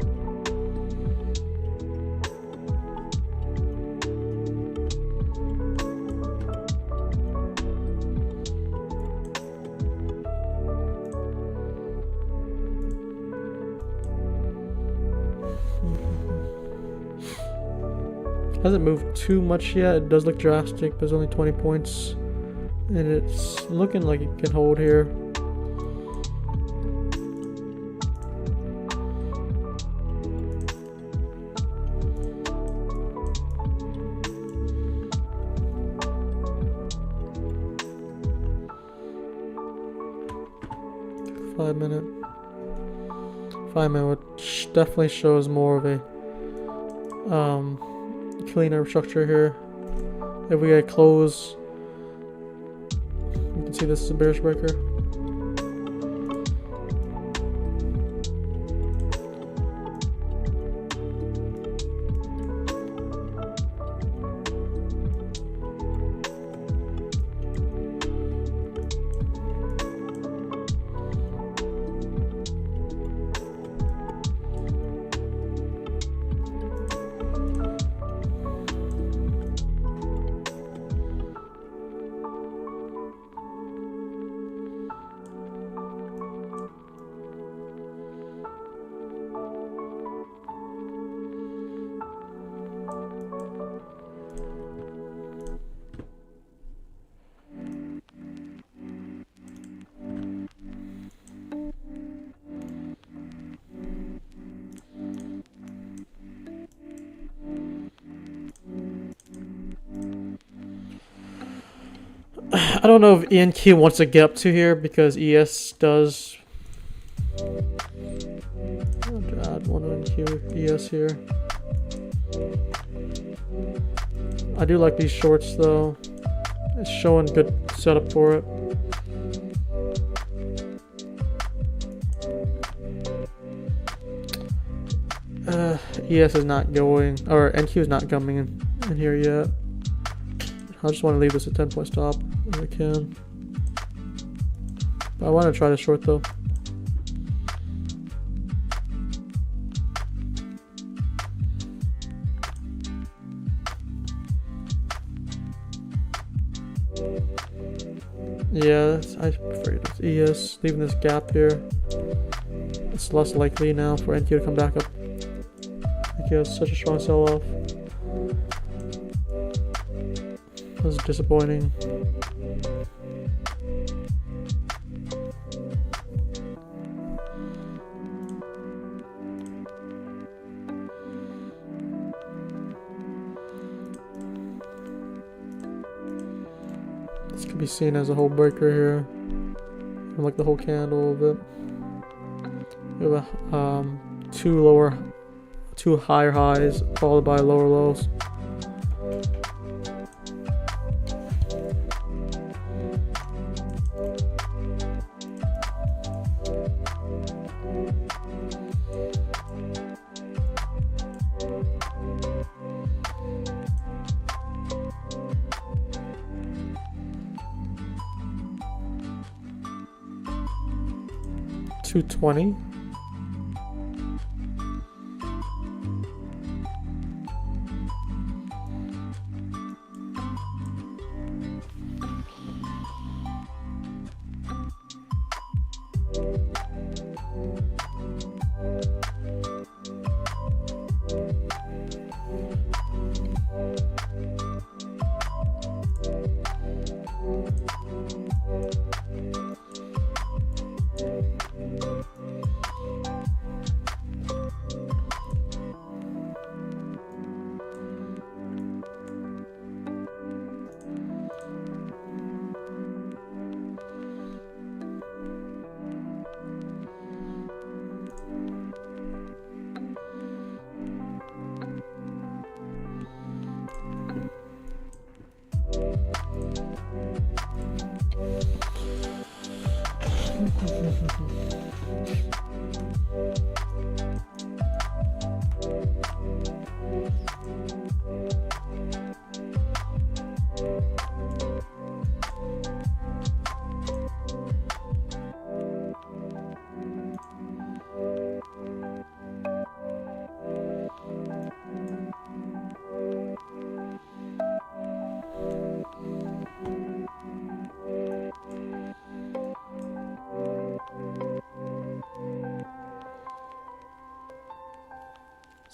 A: Hasn't moved too much yet. It does look drastic, but there's only 20 points. And it's looking like it can hold here. Five minute, which definitely shows more of a cleaner structure here. If we get close, you can see this is a bearish breaker. I don't know if ENQ wants to get up to here because ES does. I'll add one ENQ ES here. I do like these shorts though. It's showing good setup for it. ES is not going, or NQ is not coming in here yet. I just want to leave this a 10-point stop if I can. But I want to try the short though. Yeah, I prefer this ES, leaving this gap here. It's less likely now for NQ to come back up. NQ has such a strong sell-off. This is disappointing. This could be seen as a whole breaker here. And like the whole candle of it. We have two higher highs followed by lower lows. $220.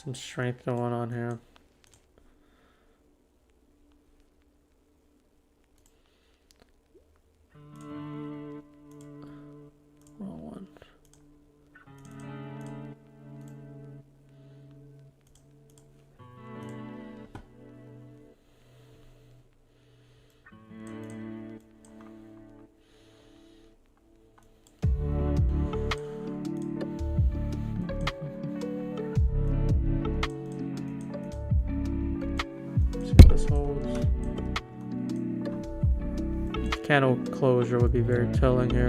A: Some strength going on here. Wrong one. See how this holds. Candle closure would be very telling here.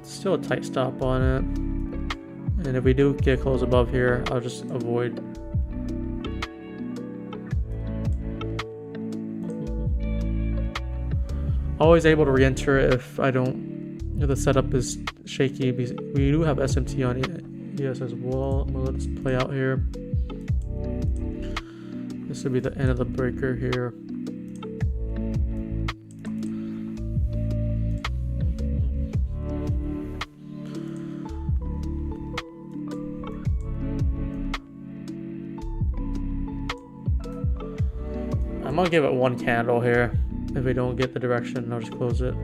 A: Still a tight stop on it. And if we do get close above here, I'll just avoid. Always able to re-enter if I don't, if the setup is shaky. We do have SMT on ES as well. Well, let's play out here. This would be the end of the breaker here. I'm gonna give it one candle here. If we don't get the direction, I'll just close it.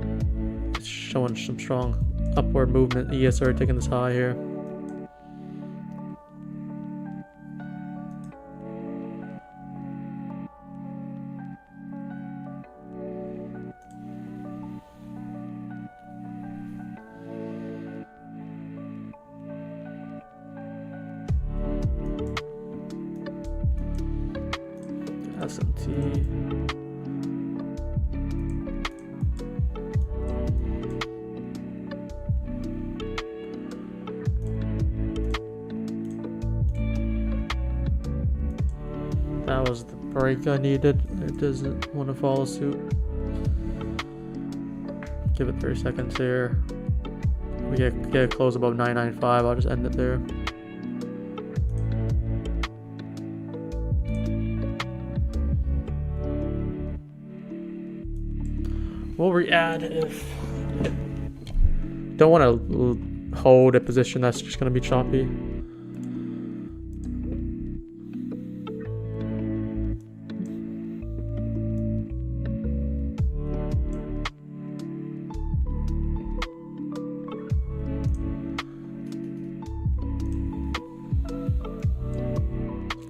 A: It's showing some strong upward movement. ESR taking this high here. SMT. That was the break I needed. It doesn't want to follow suit. Give it 30 seconds here. We get a close above 995. I'll just end it there. We'll re-add if don't want to hold a position that's just going to be choppy.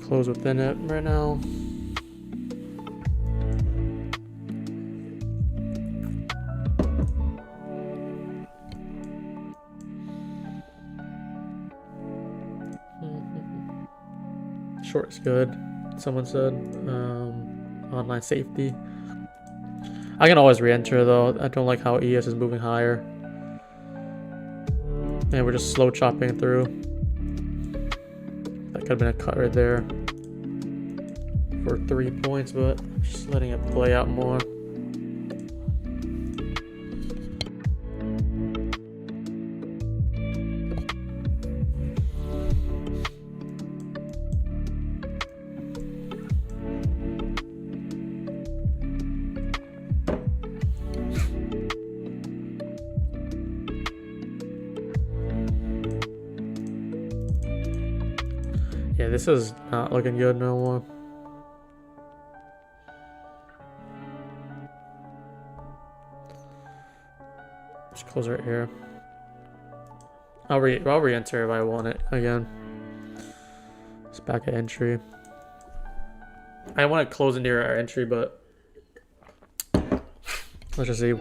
A: Close within it right now. Short is good, someone said. Online safety. I can always re-enter though. I don't like how ES is moving higher. And we're just slow chopping through. That could have been a cut right there for 3 points, but I'm just letting it play out more. Yeah, this is not looking good no more. Just close right here. I'll re-enter if I want it again. It's back at entry. I want to close into our entry, but let's just see.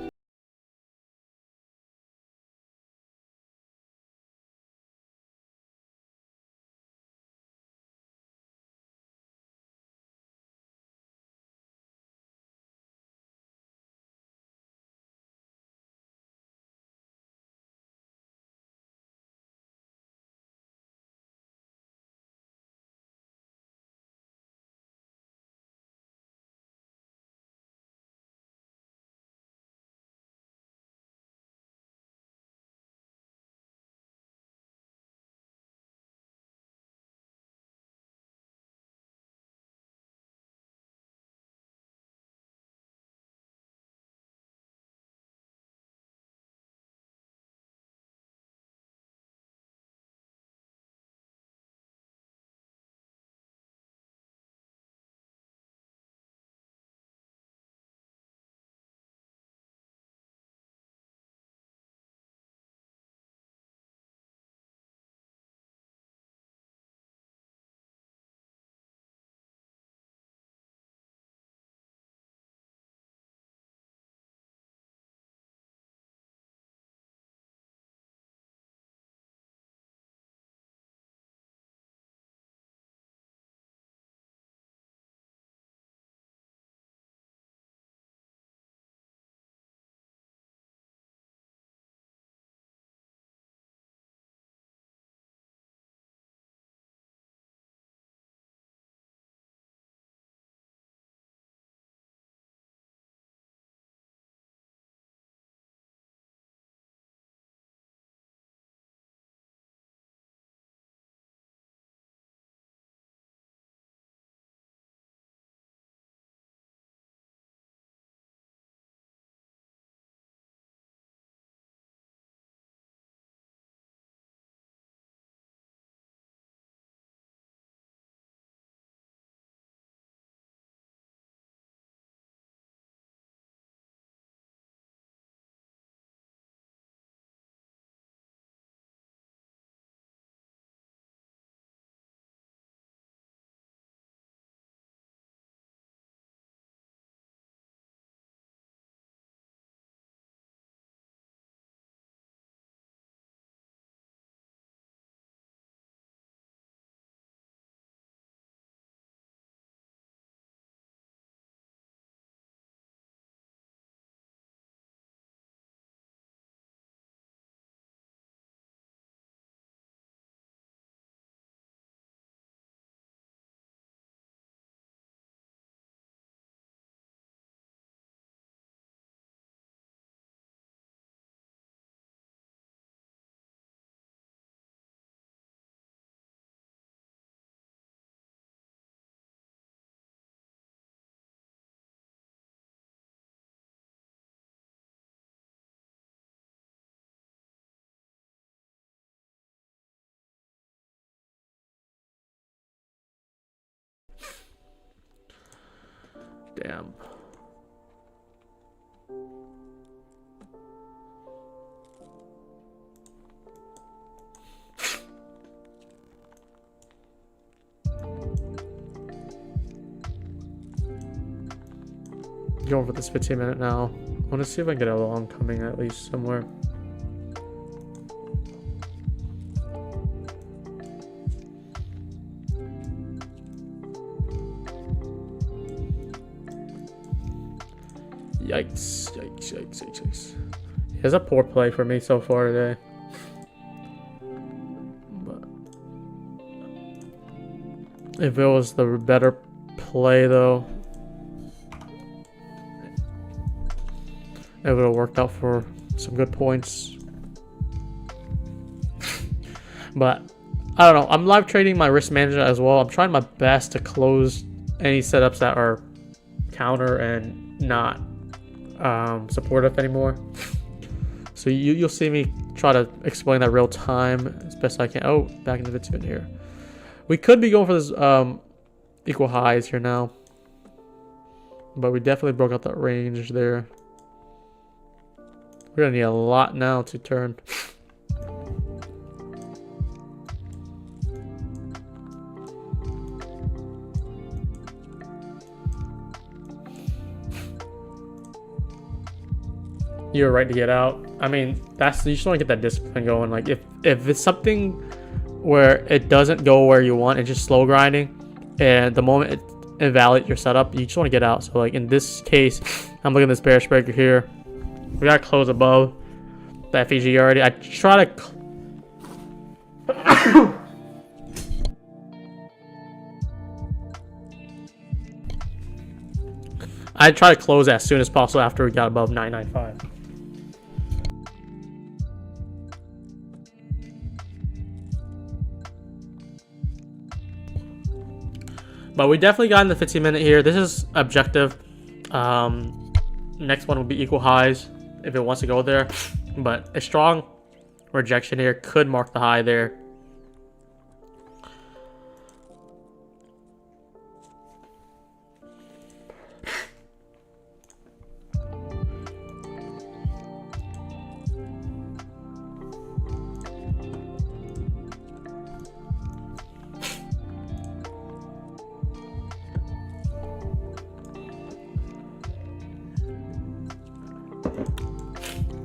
A: Damn. Going for this 15-minute now. I want to see if I can get a long coming at least somewhere. Yikes, yikes, yikes, yikes, yikes. It's a poor play for me so far today. But if it was the better play though, it would have worked out for some good points. But I don't know. I'm live trading my risk management as well. I'm trying my best to close any setups that are counter and not supportive anymore. So you'll see me try to explain that real time as best I can. Oh, back into the 2 here. We could be going for this equal highs here now, but we definitely broke out that range there. We're gonna need a lot now to turn. You're right to get out. I mean, that's, you just want to get that discipline going. Like if it's something where it doesn't go where you want, it's just slow grinding, and the moment it invalidates your setup, you just want to get out. So like in this case, I'm looking at this bearish breaker here. We gotta close above the FEG already. I try to close as soon as possible after we got above 995. But we definitely got in the 15-minute here. This is objective. Next one will be equal highs if it wants to go there. But a strong rejection here could mark the high there.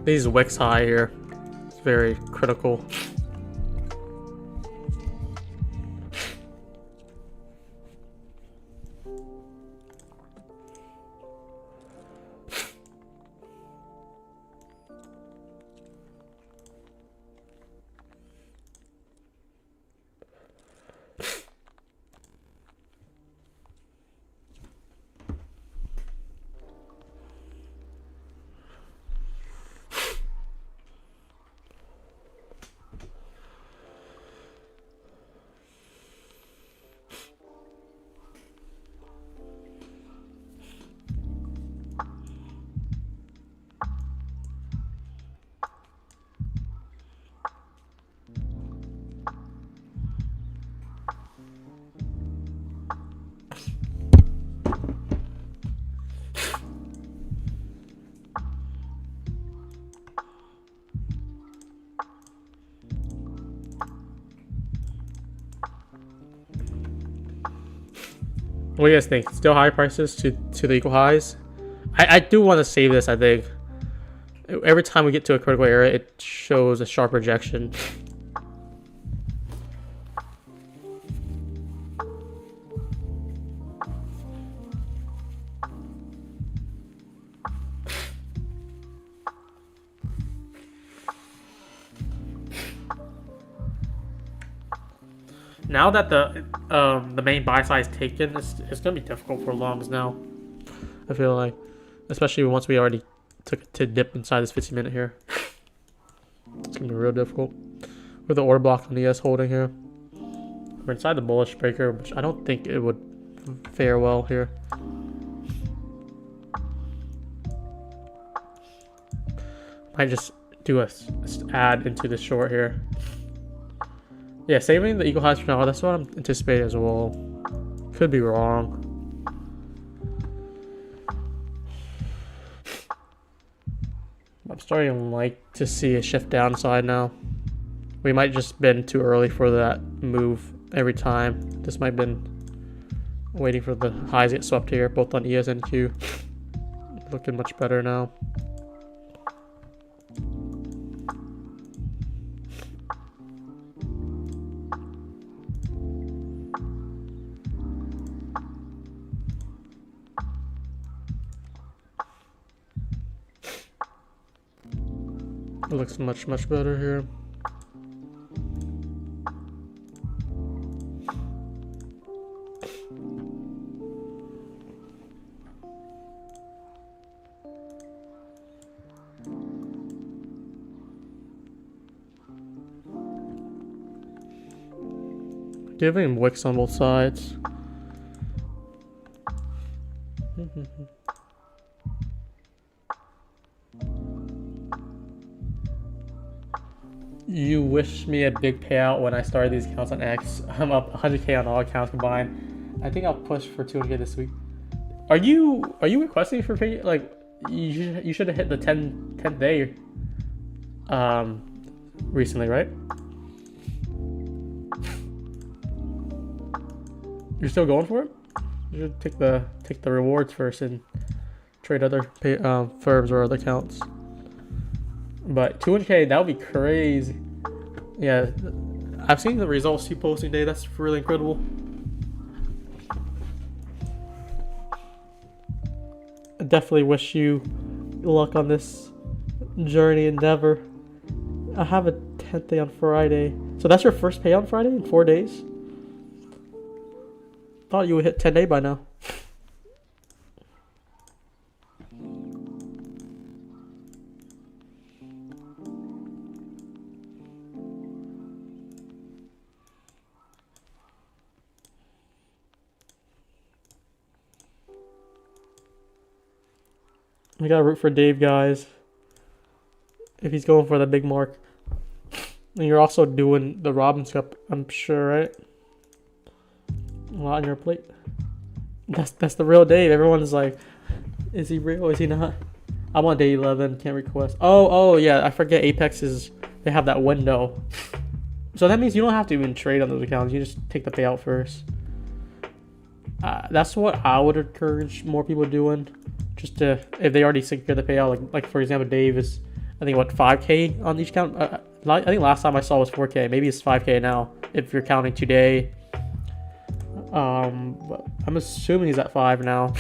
A: These wicks high here. It's very critical. What do you guys think? Still high prices to the equal highs? I do want to save this, I think. Every time we get to a critical area, it shows a sharp rejection. Now that the main buy side is taken, it's gonna be difficult for longs now. I feel like, especially once we already took it to dip inside this 15-minute here, it's gonna be real difficult. With the order block on the ES holding here, we're inside the bullish breaker, which I don't think it would fare well here. Might just do a add into the short here. Yeah, saving the equal highs for now, that's what I'm anticipating as well. Could be wrong. starting like to see a shift downside now. We might just been too early for that move every time. This might have been waiting for the highs to get swept here, both on ES and Q. Looking much better now. It looks much better here. Giving wicks on both sides. You wish me a big payout when I started these accounts on X. I'm up 100k on all accounts combined. I think I'll push for 200k this week. Are you requesting for pay? Like you should have hit the 10th day recently, right? You're still going for it? You should take the rewards first and trade other firms or other accounts. But 200k, that would be crazy. Yeah, I've seen the results you posting today. That's really incredible. I definitely wish you luck on this journey endeavor. I have a 10th day on Friday. So that's your first pay on Friday in 4 days? Thought you would hit 10 day by now. We gotta root for Dave, guys. If he's going for the big mark. And you're also doing the Robbins Cup, I'm sure, right? A lot on your plate. That's the real Dave. Everyone's like, is he real? Is he not? I'm on day 11. Can't request. Oh yeah. I forget Apex is. They have that window. So that means you don't have to even trade on those accounts. You just take the payout first. That's what I would encourage more people doing. Just to, if they already secured the payout, like for example, Dave is, I think what, 5k on each account. I think last time I saw was 4k. Maybe it's 5k now if you're counting today. But I'm assuming he's at 5 now.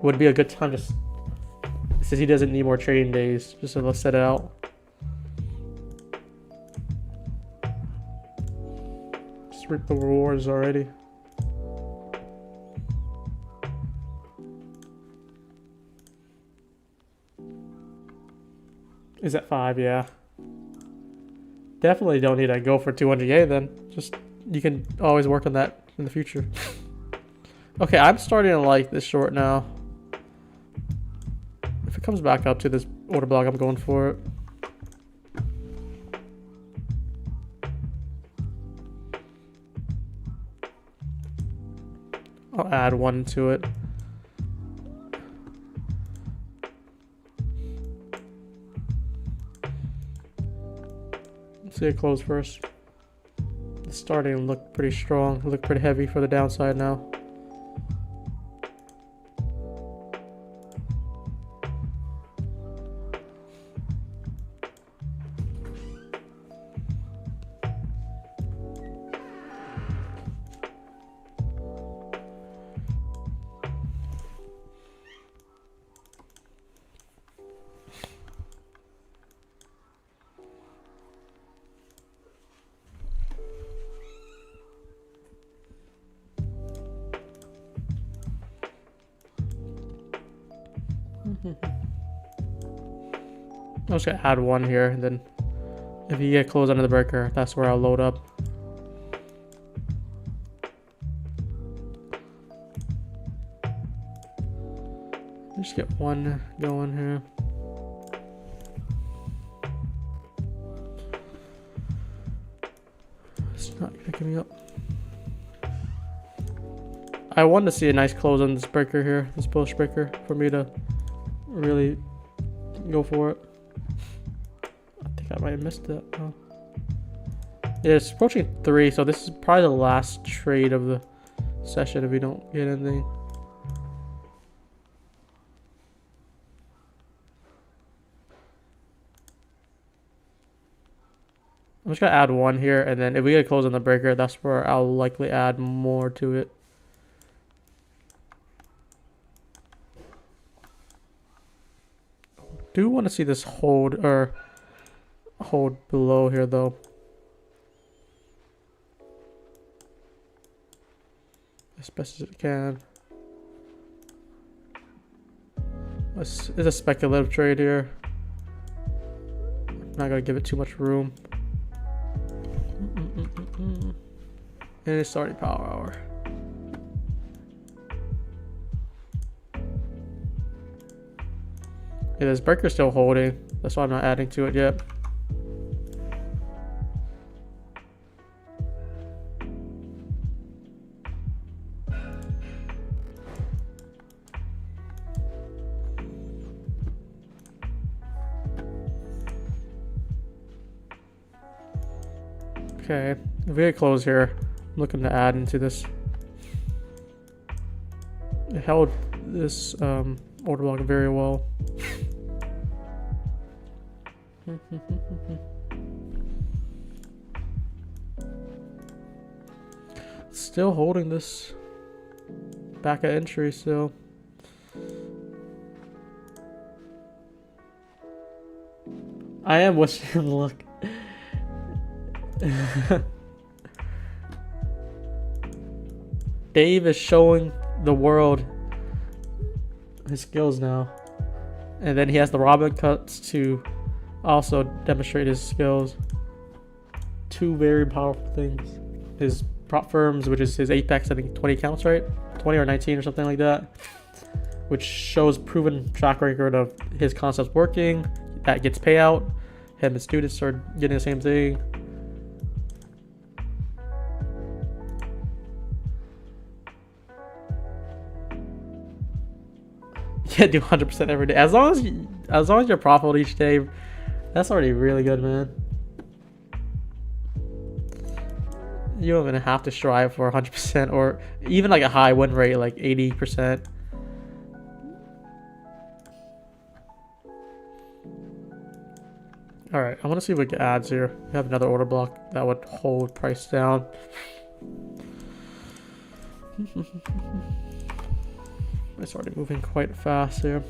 A: Would be a good time just since he doesn't need more trading days, just to set it out. Just reap the rewards already. Is at 5, yeah. Definitely don't need to go for 200k then. Just, you can always work on that in the future. Okay, I'm starting to like this short now. If it comes back up to this order block, I'm going for it. I'll add 1 to it. See it close first. It's starting to look pretty strong. Look pretty heavy for the downside now. I'm just gonna add 1 here, and then if you get close under the breaker, that's where I'll load up. Just get 1 going here. It's not picking me up. I want to see a nice close on this breaker here, this bullish breaker, for me to really go for it. might have missed it. Oh. Yeah, it's approaching 3, so this is probably the last trade of the session if we don't get anything. I'm just gonna add 1 here, and then if we get close on the breaker, that's where I'll likely add more to it. Do want to see this hold below here though. As best as it can. This is a speculative trade here. I'm not gonna give it too much room. And it's already power hour. Yeah, this breaker's still holding. That's why I'm not adding to it yet. Okay, if we get close here, I'm looking to add into this. It held this order block very well. Still holding this back at entry still. I am wishing him luck. Dave is showing the world his skills now. And then he has the Robin cuts to also demonstrate his skills. 2 very powerful things. His prop firms, which is his apex, I think 20 counts, right? 20 or 19 or something like that. Which shows proven track record of his concepts working. That gets payout. Him and students are getting the same thing. Yeah, do 100% every day. As long as you're profitable each day, that's already really good, man. You don't even have to strive for 100% or even like a high win rate, like 80%. All right, I want to see what we get adds here. We have another order block that would hold price down. It's already moving quite fast here.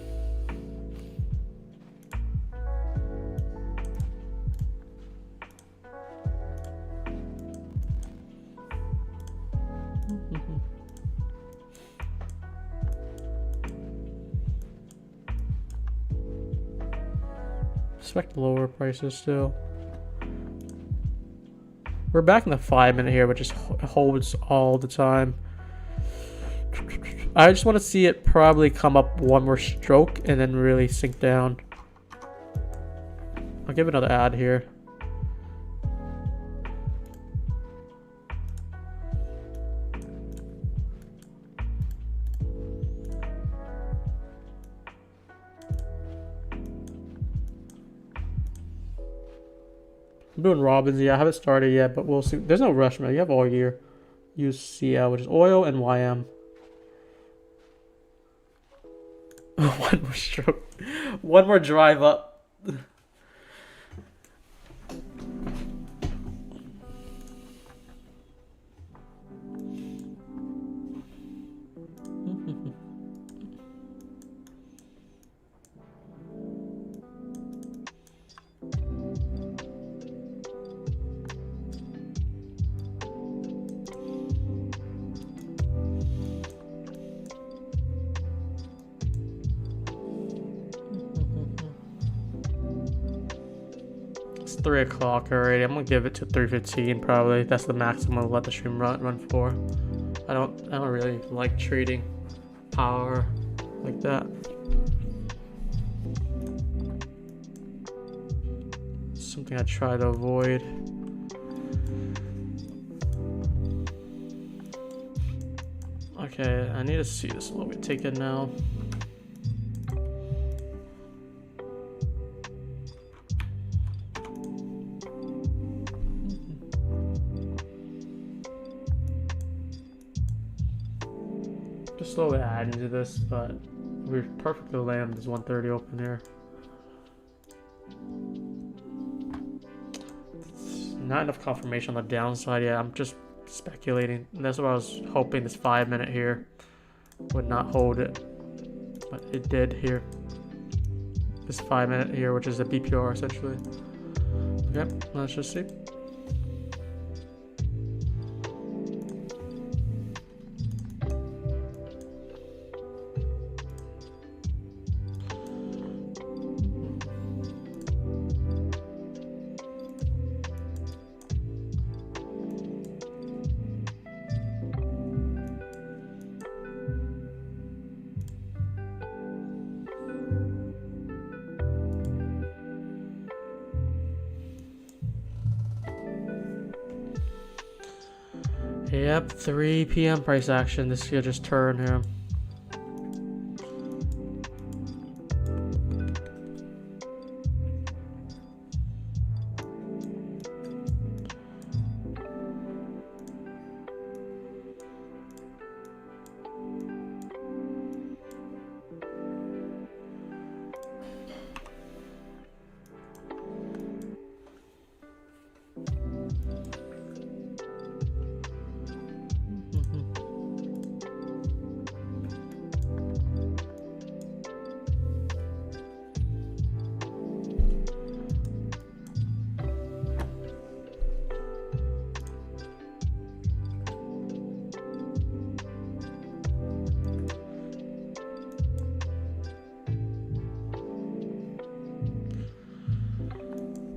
A: Expect lower prices still. We're back in the 5-minute here, which just holds all the time. I just want to see it probably come up 1 more stroke and then really sink down. I'll give another ad here. I'm doing Robins. Yeah, I haven't started yet, but we'll see. There's no rush, man. You have all year. Use CL, which is oil and YM. 1 more stroke. 1 more drive up. It's 3 o'clock already. I'm gonna give it to 3:15 probably. That's the maximum I'll let the stream run for. I don't really like trading power like that. It's something I try to avoid. Okay, I need to see this a little bit taken now. Just slowly add into this, but we're perfectly land this 130 open here. Not enough confirmation on the downside yet. I'm just speculating. And that's what I was hoping this 5 minute here would not hold it, but it did here. This 5 minute here, which is a BPR essentially. Okay, let's just see. Yep, 3 p.m. price action. This could just turn here.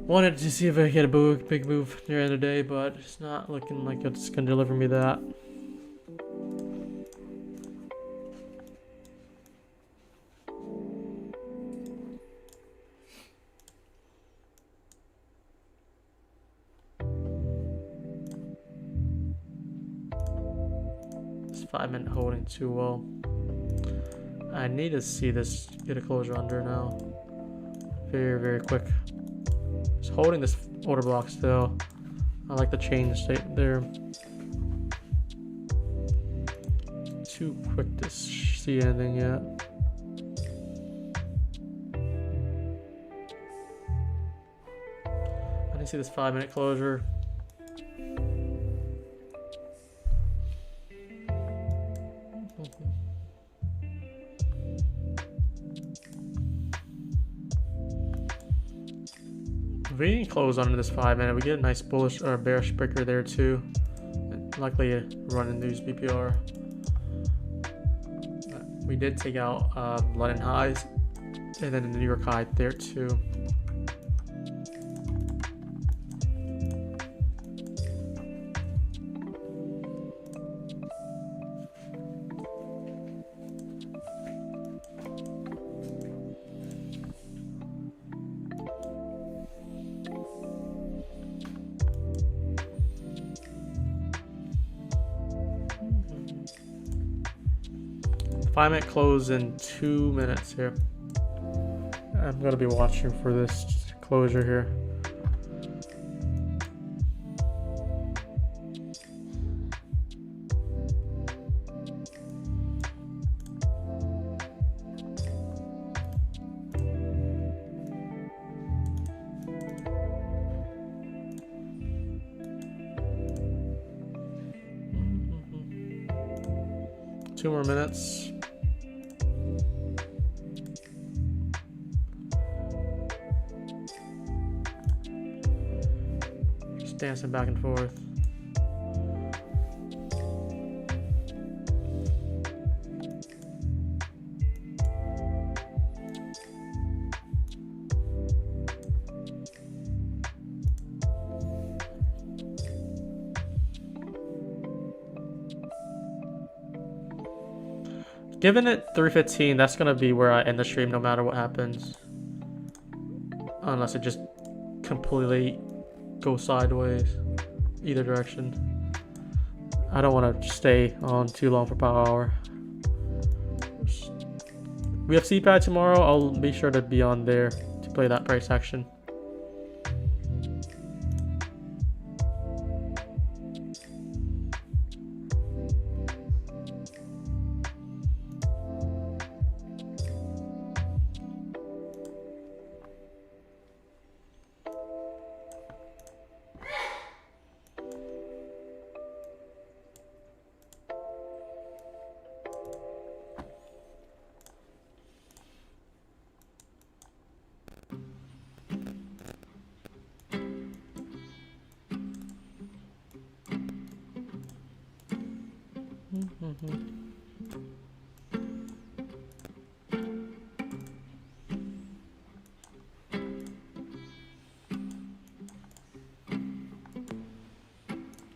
A: Wanted to see if I could get a big move near the end of the day, but it's not looking like it's gonna deliver me that. This 5 minute holding too well. I need to see this get a closure under now. Very, very quick. Just holding this order block still. I like the change state there. Too quick to see anything yet. I didn't see this 5 minute closure. If we didn't close under this 5 minute, we get a nice bullish or bearish breaker there too. Likely running these BPR. We did take out London highs and then the New York high there too. Five minute close in 2 minutes here. I'm gonna be watching for this closure here. Two more minutes. Dancing back and forth. Given it 3:15, that's gonna be where I end the stream no matter what happens. Unless it just completely go sideways, either direction. I don't want to stay on too long for power hour. We have CPAD tomorrow. I'll be sure to be on there to play that price action.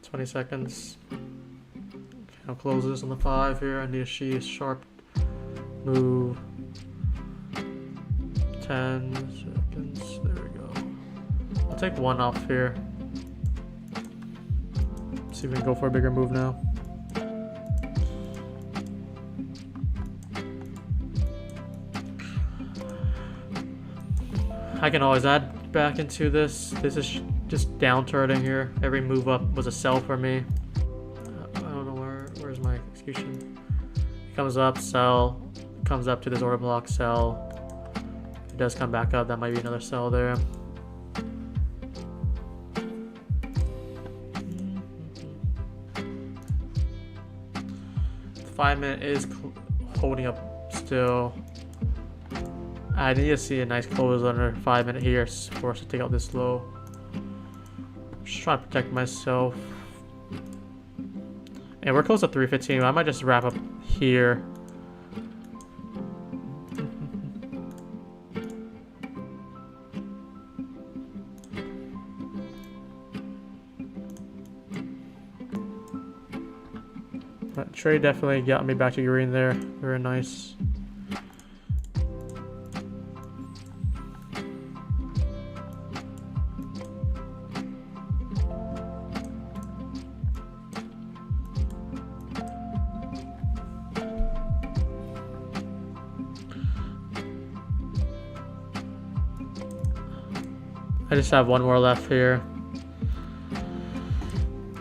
A: $20 seconds. Okay, I'll close this on the 5 here. I need to see a sharp move. 10 seconds. There we go. I'll take 1 off here. See if we can go for a bigger move now. I can always add back into this. This is just downturning here. Every move up was a sell for me. I don't know where's my execution. It comes up, sell. Comes up to this order block, sell. It does come back up. That might be another sell there. The 5-minute is holding up still. I need to see a nice close under 5-minute here for us to take out this low. Just trying to protect myself. And we're close to 315. I might just wrap up here. That trade definitely got me back to green there. Very nice. I just have 1 more left here.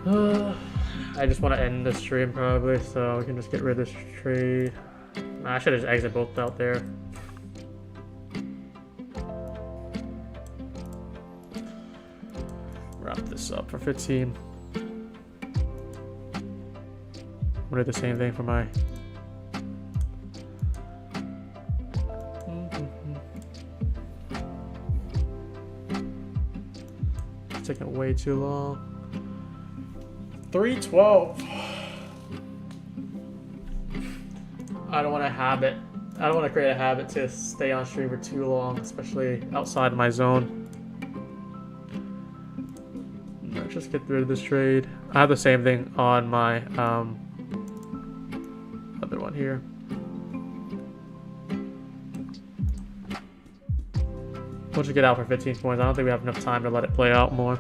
A: I just want to end this stream probably, so we can just get rid of this trade. I should just exit both out there. Wrap this up for 15. I'm gonna do the same thing for my. It's taking way too long. 312. I don't want to habit. I don't want to create a habit to stay on stream for too long, especially outside my zone. Let's just get rid of this trade. I have the same thing on my other one here. We'll just get out for 15 points. I don't think we have enough time to let it play out more.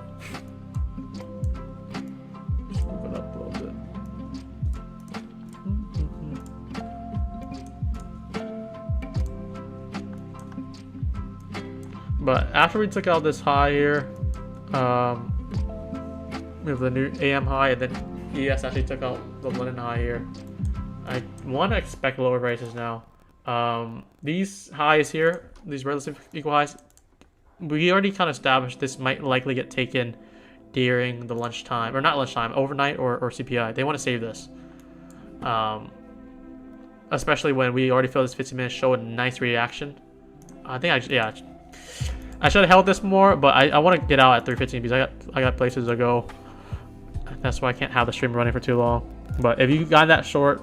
A: But after we took out this high here, we have the new AM high, and then ES actually took out the London high here. I want to expect lower prices now. These highs here, these relative equal highs, we already kind of established this might likely get taken during the lunchtime, or not lunchtime, overnight or CPI. They want to save this. Especially when we already feel this 15 minutes show a nice reaction. I think I should have held this more, but I want to get out at 315 because I got places to go. That's why I can't have the stream running for too long. But if you got that short,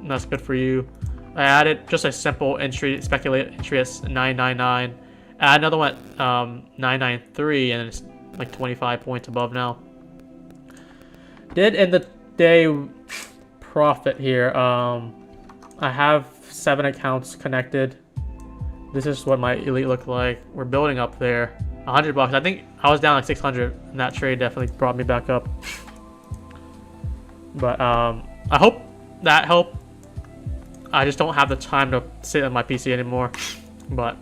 A: that's good for you. I added just a simple entry, speculated entry at 999. Add another one at 993, and it's like 25 points above now. Did end the day profit here. I have 7 accounts connected. This is what my elite looked like. We're building up there. $100. I think I was down like 600, and that trade definitely brought me back up. But I hope that helped. I just don't have the time to sit on my PC anymore. But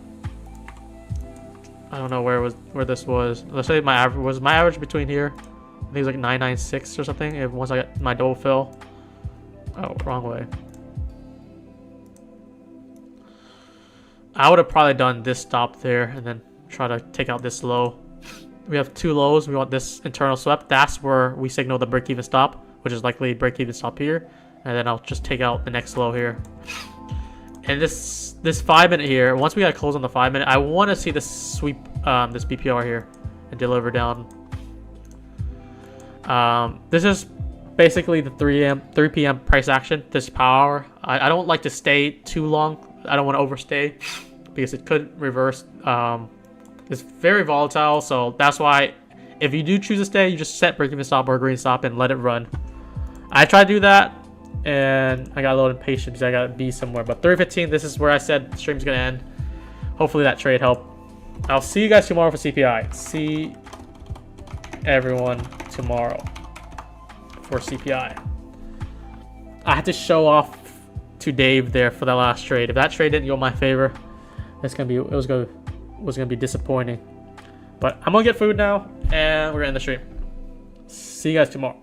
A: I don't know where this was. Let's say my average between here. I think it was like 996 or something. Once I got my double fill. Oh, wrong way. I would have probably done this stop there and then try to take out this low. We have 2 lows. We want this internal swept. That's where we signal the break-even stop, which is likely break-even stop here. And then I'll just take out the next low here. And this 5-minute here, once we got to close on the 5-minute, I want to see this sweep this BPR here and deliver down. This is basically the 3 p.m. price action this power. I don't like to stay too long. I don't want to overstay because it could reverse. It's very volatile, so that's why if you do choose to stay, you just set break-even stop or green stop and let it run. I tried to do that, and I got a little impatient because I got to be somewhere. But 3:15, this is where I said the stream's gonna end. Hopefully that trade helped. I'll see you guys tomorrow for CPI. See everyone tomorrow for CPI. I had to show off to Dave there for that last trade. If that trade didn't go in my favor, it was gonna be disappointing. But I'm gonna get food now, and we're gonna end the stream. See you guys tomorrow.